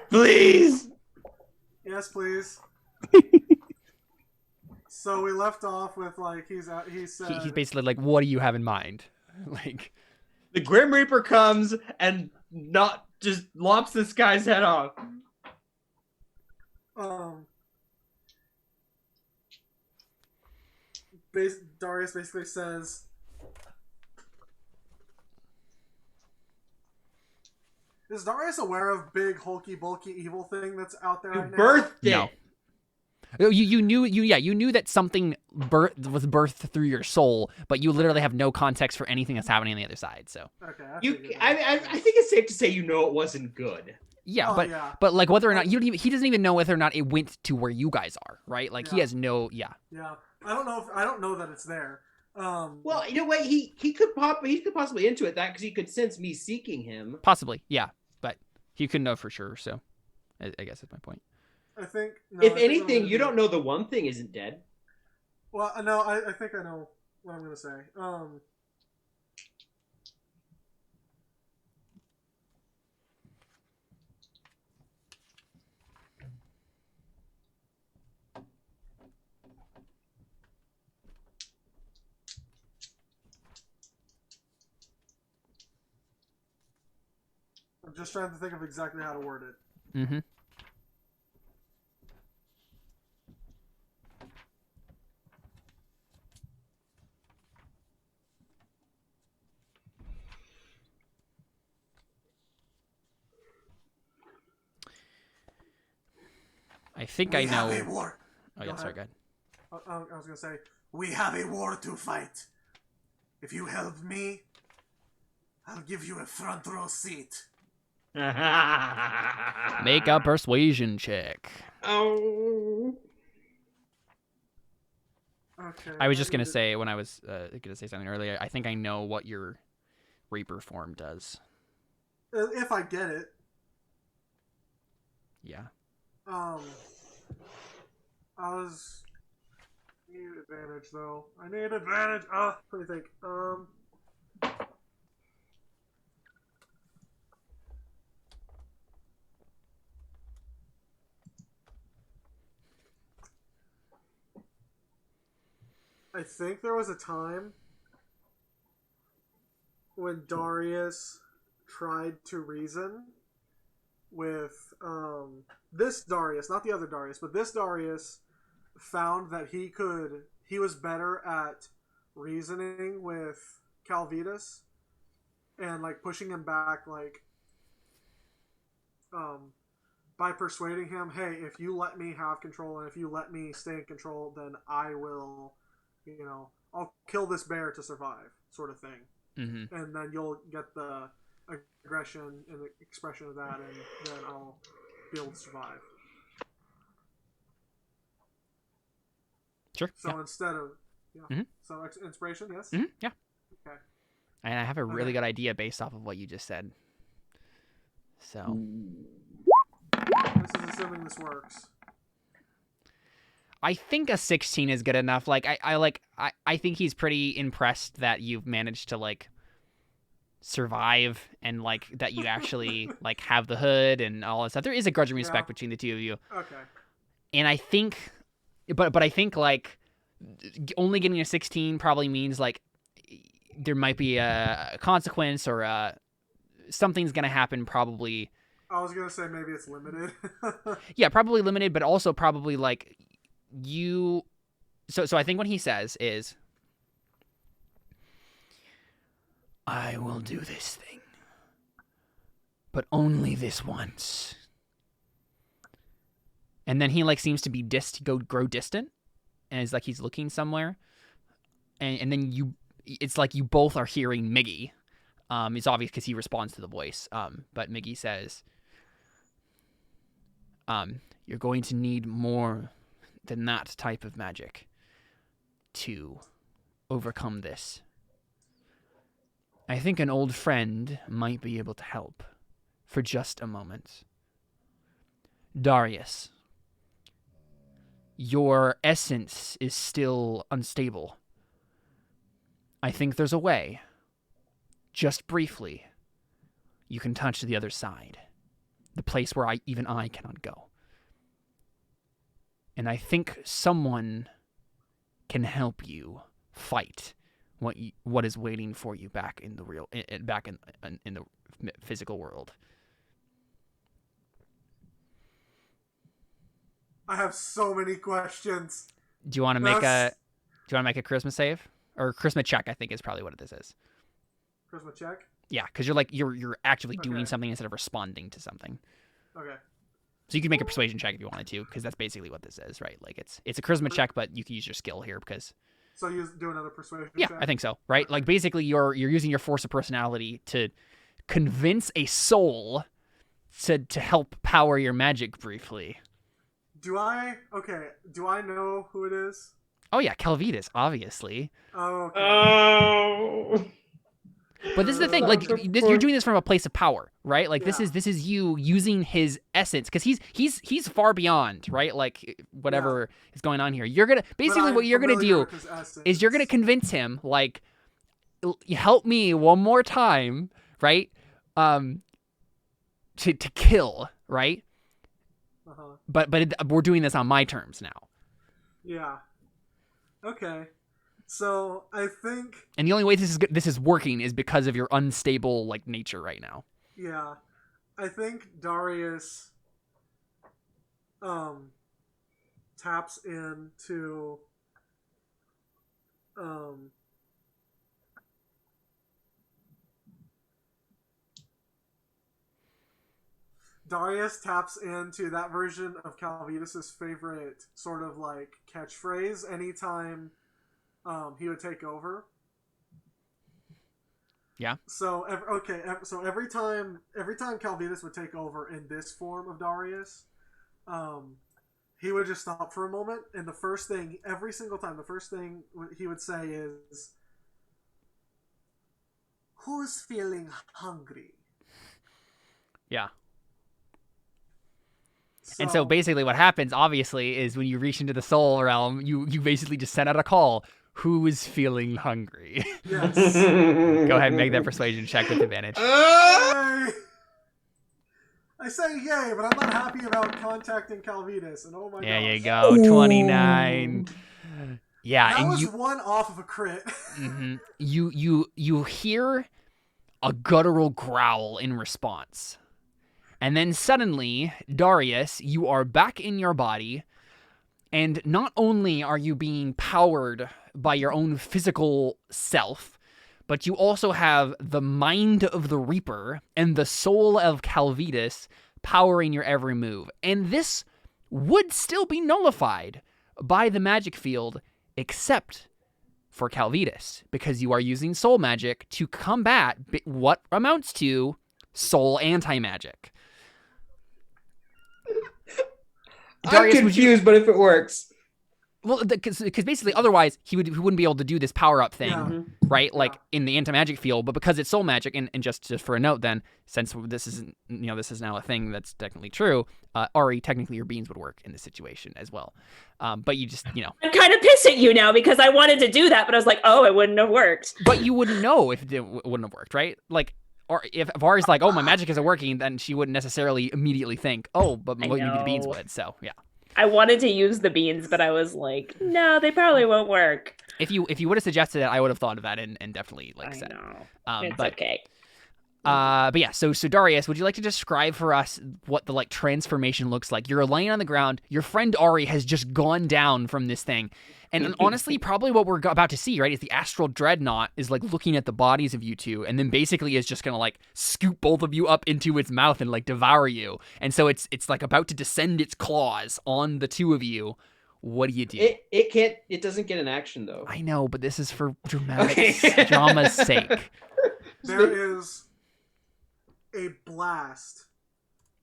Please! Yes, please. So we left off with he said He's basically like, what do you have in mind? Like, the Grim Reaper comes and not just lops this guy's head off. Darius basically says, is Darius aware of big hulky bulky evil thing that's out there right now? Birthed it. no. You knew that something was birthed through your soul, but you literally have no context for anything that's happening on the other side. So Okay. I think it's safe to say it wasn't good. Yeah, but like whether or not he doesn't even know whether or not it went to where you guys are, right? Like he has no Yeah. I don't know that it's there. Well, you know what? He could possibly intuit that because he could sense me seeking him. Possibly, yeah, but he couldn't know for sure. So, I guess that's my point. I think. If anything, you don't know the one thing isn't dead. Well, no, I think I know what I'm gonna say. I'm just trying to think of exactly how to word it. Mm-hmm. I think I know. We have a war. Oh yeah, sorry, go ahead. I was gonna say we have a war to fight. If you help me, I'll give you a front row seat. Make a persuasion check. Oh. Okay. I was just gonna say when I was gonna say something earlier. I think I know what your Reaper form does. If I get it. Yeah. Need advantage though. I need advantage. Let me think. I think there was a time when Darius tried to reason with this Darius, not the other Darius, but this Darius found that he was better at reasoning with Calvitas and like pushing him back, like by persuading him, hey, if you let me have control and if you let me stay in control, then I will, I'll kill this bear to survive, sort of thing. Mm-hmm. And then you'll get the aggression and the expression of that, and then I'll be able to survive. Sure. So instead of, Mm-hmm. So inspiration, yes? Mm-hmm. Yeah. Okay. And I have a really good idea based off of what you just said. So. This is assuming this works. I think a 16 is good enough. Like I think he's pretty impressed that you've managed to like survive and like that you actually like have the hood and all that stuff. There is a grudging respect between the two of you. Okay. And I think, but I think like only getting a 16 probably means like there might be a consequence or something's gonna happen probably. I was gonna say maybe it's limited. Yeah, probably limited, but also probably like you. So I think what he says is, I will do this thing. But only this once. And then he like seems to be grow distant, and it's like he's looking somewhere, and then it's like you both are hearing Miggy. It's obvious because he responds to the voice. But Miggy says, "You're going to need more than that type of magic to overcome this. I think an old friend might be able to help for just a moment. Darius, your essence is still unstable. I think there's a way, just briefly, you can touch the other side, the place where even I cannot go. And I think someone can help you fight what is waiting for you back in the in the physical world." I have so many questions. Do you want to make a charisma save or charisma check? I think is probably what this is. Charisma check. Yeah, because you're actively doing something instead of responding to something. Okay. So you can make a persuasion check if you wanted to, because that's basically what this is, right? Like it's a charisma check, but you can use your skill here because. So you do another persuasion Yeah, check? I think so, right? Like basically you're using your force of personality to convince a soul to help power your magic briefly. Do I know who it is? Oh yeah, Calvitas, obviously. Oh, okay. Oh. But this is the thing, like you're doing this from a place of power, right? Like this is you using his essence, because he's far beyond, right? Like whatever is going on here. You're gonna basically what you're gonna do is you're gonna convince him, like, help me one more time, right? To kill, right? Uh-huh. But we're doing this on my terms now. Yeah. Okay. So I think. And the only way this is working is because of your unstable like nature right now. Yeah, I think Darius taps into that version of Calvitas' favorite sort of like catchphrase anytime he would take over. Yeah. So every time Calvitas would take over in this form of Darius, he would just stop for a moment, and every single time, the first thing he would say is, "Who's feeling hungry?" Yeah. And so basically what happens, obviously, is when you reach into the soul realm, you basically just send out a call. Who is feeling hungry? Yes. Go ahead and make that persuasion check with advantage. I say yay, but I'm not happy about contacting Calvitas, and oh my god. There you go, 29. Yeah, that and was one off of a crit. Mm-hmm. You hear a guttural growl in response. And then suddenly, Darius, you are back in your body, and not only are you being powered by your own physical self, but you also have the mind of the Reaper and the soul of Calvitas powering your every move. And this would still be nullified by the magic field, except for Calvitas, because you are using soul magic to combat what amounts to soul anti-magic. Darius, I'm confused, but if it works. Well, because basically, otherwise he wouldn't be able to do this power up thing, right? Like in the anti-magic field, but because it's soul magic, and just for a note, then since this isn't, this is now a thing that's technically true, Arie, technically your beans would work in this situation as well. But you just, I'm kind of pissed at you now because I wanted to do that, but I was like, oh, it wouldn't have worked. But you wouldn't know if it wouldn't have worked, right? Like, or if Arie's like, oh, my magic isn't working, then she wouldn't necessarily immediately think, oh, but maybe the beans would. So yeah. I wanted to use the beans, but I was like, no, they probably won't work. If you would have suggested it, I would have thought of that and definitely said it. It's okay. But yeah, so Darius, would you like to describe for us what the like transformation looks like? You're laying on the ground. Your friend Arie has just gone down from this thing, and honestly, probably what we're about to see, right, is the Astral Dreadnought is like looking at the bodies of you two, and then basically is just gonna like scoop both of you up into its mouth and like devour you. And so it's like about to descend its claws on the two of you. What do you do? It can't. It doesn't get an action though. I know, but this is for drama's sake. There is a blast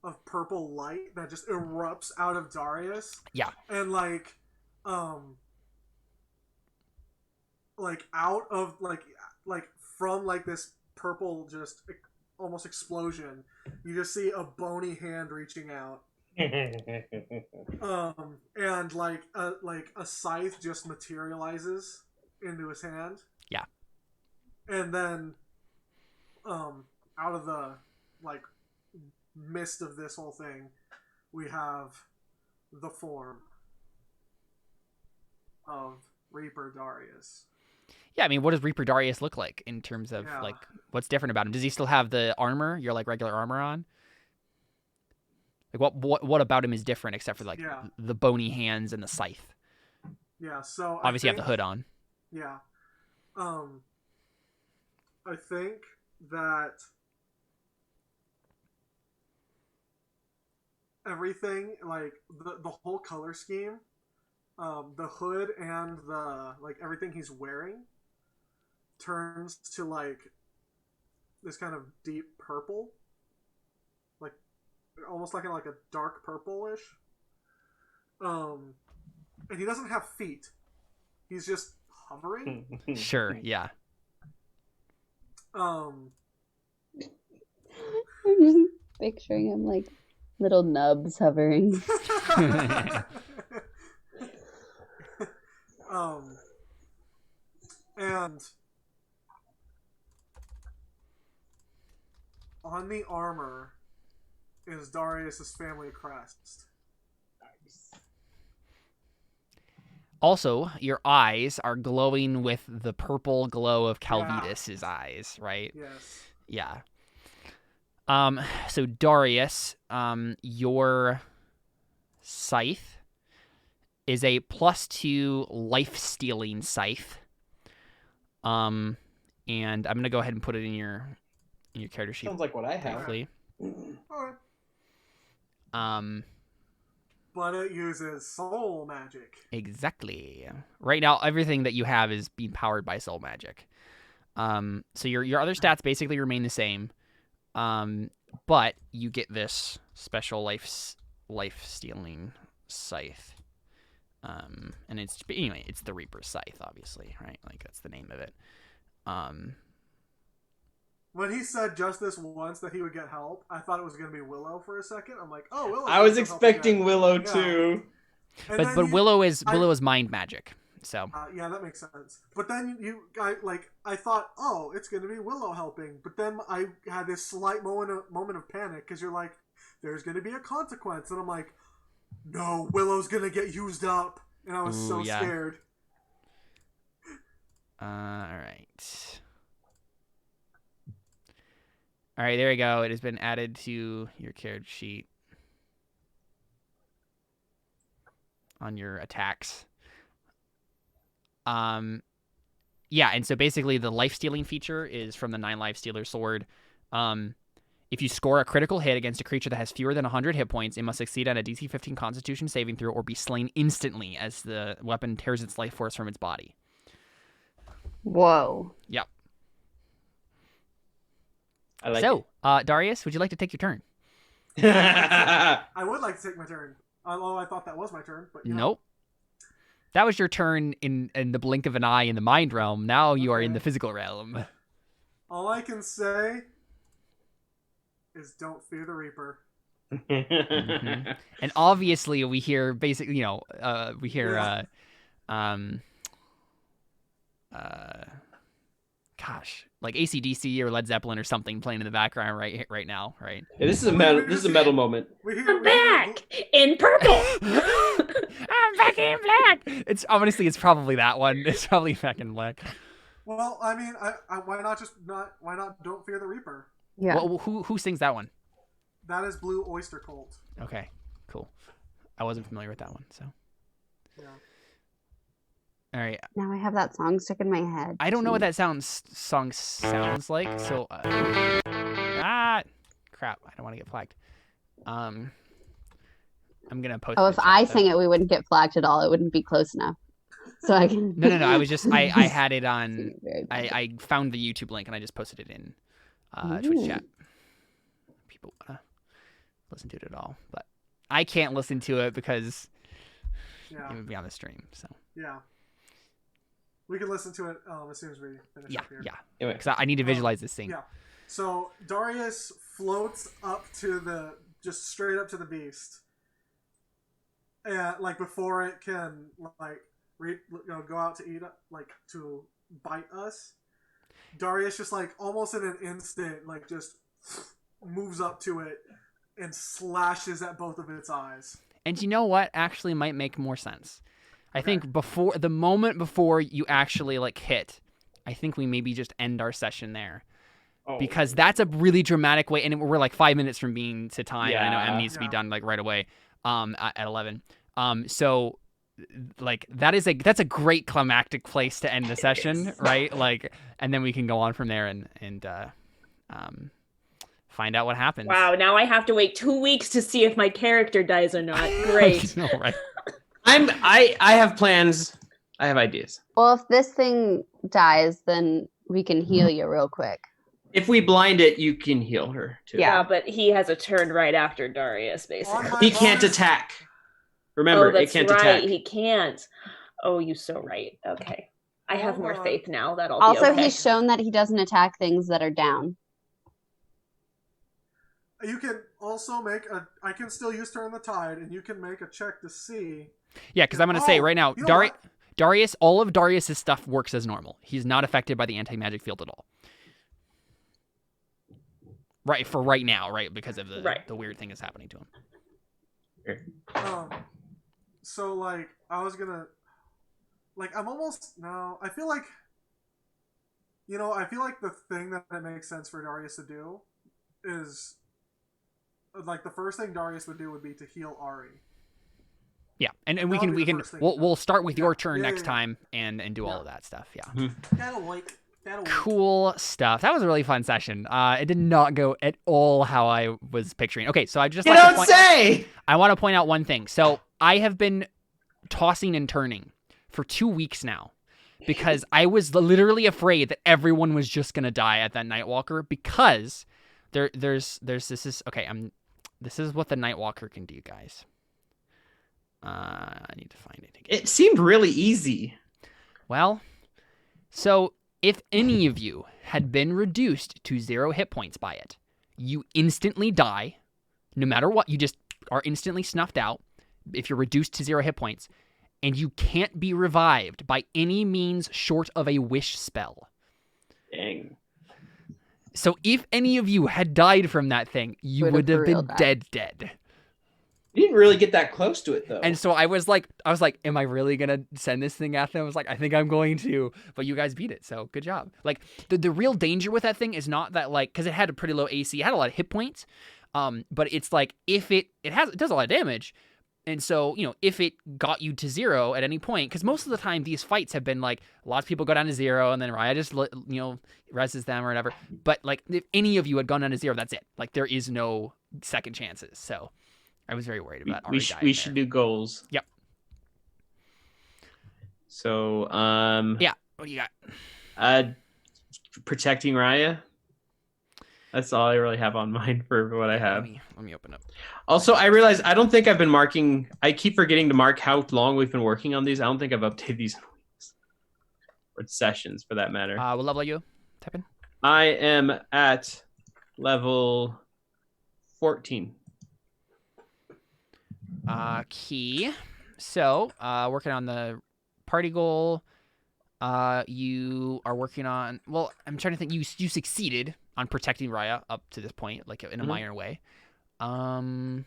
of purple light that just erupts out of Darius. Yeah. And like out of like from like this purple just almost explosion, you just see a bony hand reaching out. And like a scythe just materializes into his hand. Yeah. And then out of the like midst of this whole thing, we have the form of Reaper Darius. Yeah, I mean, what does Reaper Darius look like in terms of like what's different about him? Does he still have the armor, your like regular armor on? Like what about him is different except for like the bony hands and the scythe? Yeah, so obviously you have the hood on. Yeah. I think that everything, like the whole color scheme, the hood and the like everything he's wearing turns to like this kind of deep purple, like almost like a dark purplish. And he doesn't have feet. He's just hovering. Sure, yeah. I'm just picturing him like little nubs hovering. And on the armor is Darius's family crest. Also, your eyes are glowing with the purple glow of Calvidus's eyes, right? Yes. Yeah. So Darius, your scythe is a +2 life-stealing scythe. And I'm gonna go ahead and put it in your character sheet. Sounds like what I have. Briefly. Alright. But it uses soul magic. Exactly. Right now, everything that you have is being powered by soul magic. So your other stats basically remain the same. But you get this special life-stealing scythe. And it's the Reaper's Scythe, obviously, right? Like that's the name of it. When he said just this once that he would get help, I thought it was going to be Willow for a second. I'm like, oh, Willow. I was expecting Willow too. But Willow is mind magic. So yeah, that makes sense. But then I thought, oh, it's going to be Willow helping. But then I had this slight moment of panic because you're like, there's going to be a consequence, and I'm like, no, Willow's going to get used up, and I was scared. All right. All right, there we go. It has been added to your character sheet on your attacks. Yeah, and so basically the life-stealing feature is from the 9 Life Stealer Sword. If you score a critical hit against a creature that has fewer than 100 hit points, it must succeed on a DC 15 Constitution saving throw or be slain instantly as the weapon tears its life force from its body. Whoa. Yep. I like it. Darius, would you like to take your turn? I would like to take my turn. Although I thought that was my turn, but Nope. That was your turn in the blink of an eye in the mind realm. Now you are in the physical realm. All I can say is don't fear the Reaper. Mm-hmm. And obviously we hear basically, gosh, like AC/DC or Led Zeppelin or something playing in the background right now, right? Yeah, this is a metal moment. I'm back in purple. I'm back in black. It's probably that one. It's probably back in black. Well, I mean, why not don't fear the Reaper? Yeah. Well, who sings that one? That is Blue Oyster Cult. Okay, cool. I wasn't familiar with that one, so. Yeah. All right. Now I have that song stuck in my head. I don't know what that song sounds like, so crap! I don't want to get flagged. I'm gonna post. Oh, it if in I chat, sang it, we wouldn't get flagged at all. It wouldn't be close enough. So I can. No. I was just I had it on. Singing very bad. I found the YouTube link and I just posted it in Twitch chat. People wanna listen to it at all, but I can't listen to it because it would be on the stream. So Yeah. We can listen to it as soon as we finish up here. Yeah. Because I need to visualize this thing. Yeah. So Darius floats up to just straight up to the beast, and like before it can go out to eat, like to bite us. Darius just like almost in an instant, like just moves up to it and slashes at both of its eyes. And you know what? Actually, might make more sense. I think before the moment before you actually like hit, I think we maybe just end our session there. Oh. Because that's a really dramatic way, and we're like 5 minutes from being to time. Yeah. I know M needs to be done like right away, at 11. So, like that's a great climactic place to end the session, right? Like, and then we can go on from there and find out what happens. Wow, now I have to wait 2 weeks to see if my character dies or not. Great. I know, right? I have plans. I have ideas. Well, if this thing dies, then we can heal you real quick. If we blind it, you can heal her too. Yeah, but he has a turn right after Darius, basically. He can't attack. Remember, oh, that's it can't right. attack. He can't. Oh, you're so right. Okay. I have more faith now. That'll Also, be okay. he's shown that he doesn't attack things that are down. You can also I can still use Turn the Tide, and you can make a check to see. Yeah, because I'm gonna say right now, you know what? Darius, all of Darius's stuff works as normal. He's not affected by the anti-magic field at all. Right, for right now, right? Because of the weird thing that's happening to him. So like I was gonna, like I'm almost now. I feel like, I feel like the thing that makes sense for Darius to do is, like the first thing Darius would do would be to heal Arie. Yeah, and we'll start with your turn next time and do all of that stuff. Yeah. That'll wait. Cool stuff. That was a really fun session. It did not go at all how I was picturing. Okay, so I just I want to point out one thing. So I have been tossing and turning for 2 weeks now because I was literally afraid that everyone was just gonna die at that Nightwalker because there's this is okay. This is what the Nightwalker can do, guys. I need to find it again. It seemed really easy. Well, so if any of you had been reduced to 0 hit points by it, you instantly die. No matter what, you just are instantly snuffed out if you're reduced to 0 hit points, and you can't be revived by any means short of a wish spell. Dang. So if any of you had died from that thing, you would have been dead. You didn't really get that close to it, though. And so I was like, am I really going to send this thing at them? I was like, I think I'm going to, but you guys beat it. So good job. Like the real danger with that thing is not that like, cause it had a pretty low AC, it had a lot of hit points. But it's like, if it does a lot of damage. And so, if it got you to 0 at any point, cause most of the time these fights have been like, lots of people go down to 0 and then Raia just, reses them or whatever. But like if any of you had gone down to 0, that's it. Like there is no second chances. So I was very worried about we should do goals. Yep. So, yeah. What do you got? Protecting Raia. That's all I really have on mind for what I have. Let me open up. Also, I realize I don't think I've been marking. I keep forgetting to mark how long we've been working on these. I don't think I've updated these in weeks or sessions, for that matter. What level are you, Tepin? I am at level 14. Key. So, working on the party goal. You are working on. Well, I'm trying to think. You succeeded on protecting Raia up to this point, like in a minor way. And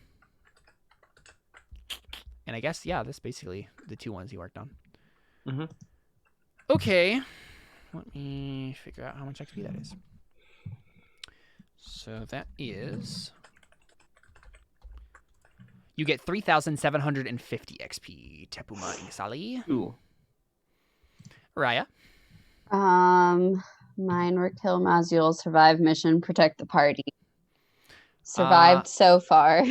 I guess that's basically the 2 ones you worked on. Okay, let me figure out how much XP that is. So that is... You get 3,750 XP, Tepuma Ingasali. Ooh. Raia. Mine were kill Mazul, survive mission, protect the party. Survived so far.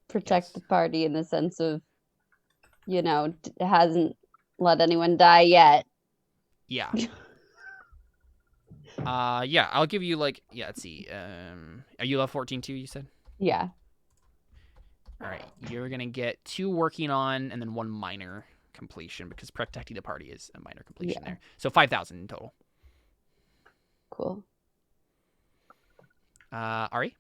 Protect the party in the sense of, hasn't let anyone die yet. Yeah. Yeah, I'll give you let's see. Are you level 14 too, you said? Yeah. All right, you're going to get 2 working on and then 1 minor completion because protecting the party is a minor completion there. So 5,000 in total. Cool. Arie?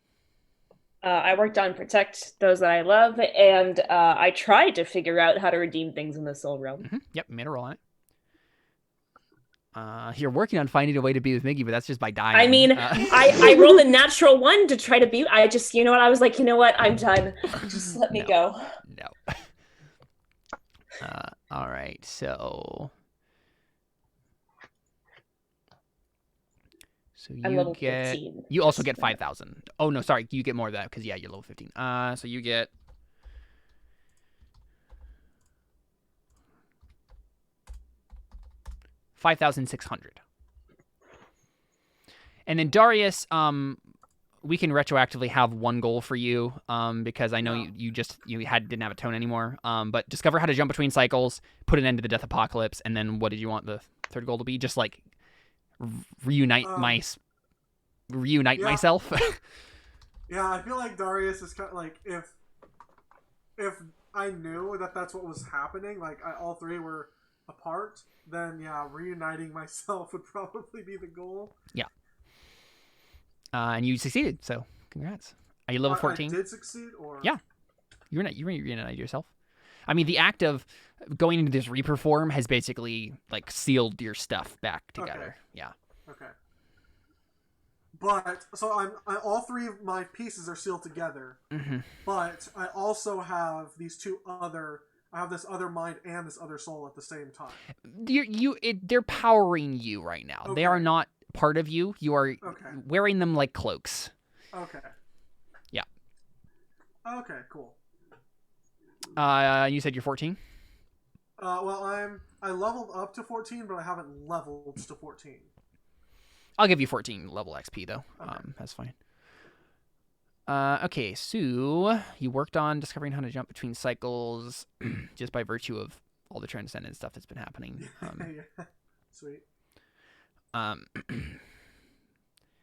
I worked on protect those that I love, and I tried to figure out how to redeem things in the soul realm. Yep, made a roll on it. You're working on finding a way to be with Miggy, but that's just by dying. I mean, I rolled a natural 1 to try to be. I just, I was like, I'm done. Just let me go. No. All right, so I'm you level get 15. you also get 5,000. Oh no, sorry, you get more of that because you're level 15. So you get 5,600. And then Darius, we can retroactively have 1 goal for you, because I know you didn't have a tone anymore. But discover how to jump between cycles, put an end to the death apocalypse, and then what did you want the 3rd goal to be? Just like reunite myself. Yeah, I feel like Darius is kind of like if I knew that that's what was happening, like all 3 were apart, then yeah, reuniting myself would probably be the goal. Yeah. And you succeeded, so congrats. Are you level 14? I did succeed, or yeah, you reunited yourself. I mean, the act of going into this Reaper form has basically like sealed your stuff back together. Okay. Yeah. Okay. But so all 3 of my pieces are sealed together. But I also have these 2 other. I have this other mind and this other soul at the same time. They're powering you right now. Okay. They are not part of you. You are wearing them like cloaks. Okay. Yeah. Okay, cool. You said you're 14? Well, I leveled up to 14, but I haven't leveled to 14. I'll give you 14 level XP though. Okay. That's fine. Okay, so you worked on discovering how to jump between cycles just by virtue of all the transcendent stuff that's been happening. Yeah. Sweet.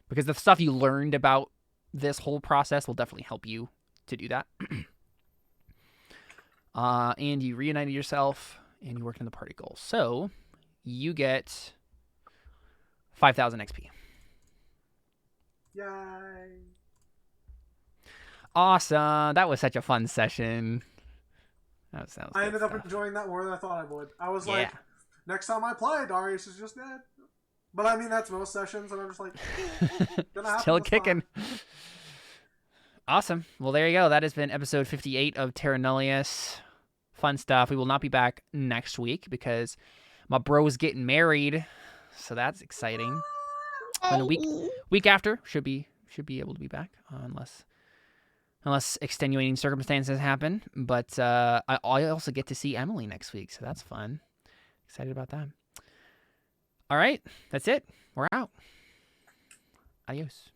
Because the stuff you learned about this whole process will definitely help you to do that. And you reunited yourself, and you worked on the party goal. So you get 5,000 XP. Yay! Awesome. That was such a fun session. That sounds I ended up enjoying that more than I thought I would. I was like, next time I play, Darius is just dead. But I mean, that's most sessions, and I'm just like, still kicking. Awesome. Well, there you go. That has been episode 58 of Terra Nullius. Fun stuff. We will not be back next week because my bro's getting married, so that's exciting. And the week after should be able to be back, unless extenuating circumstances happen. But I also get to see Emily next week, so that's fun. Excited about that. All right, that's it. We're out. Adios.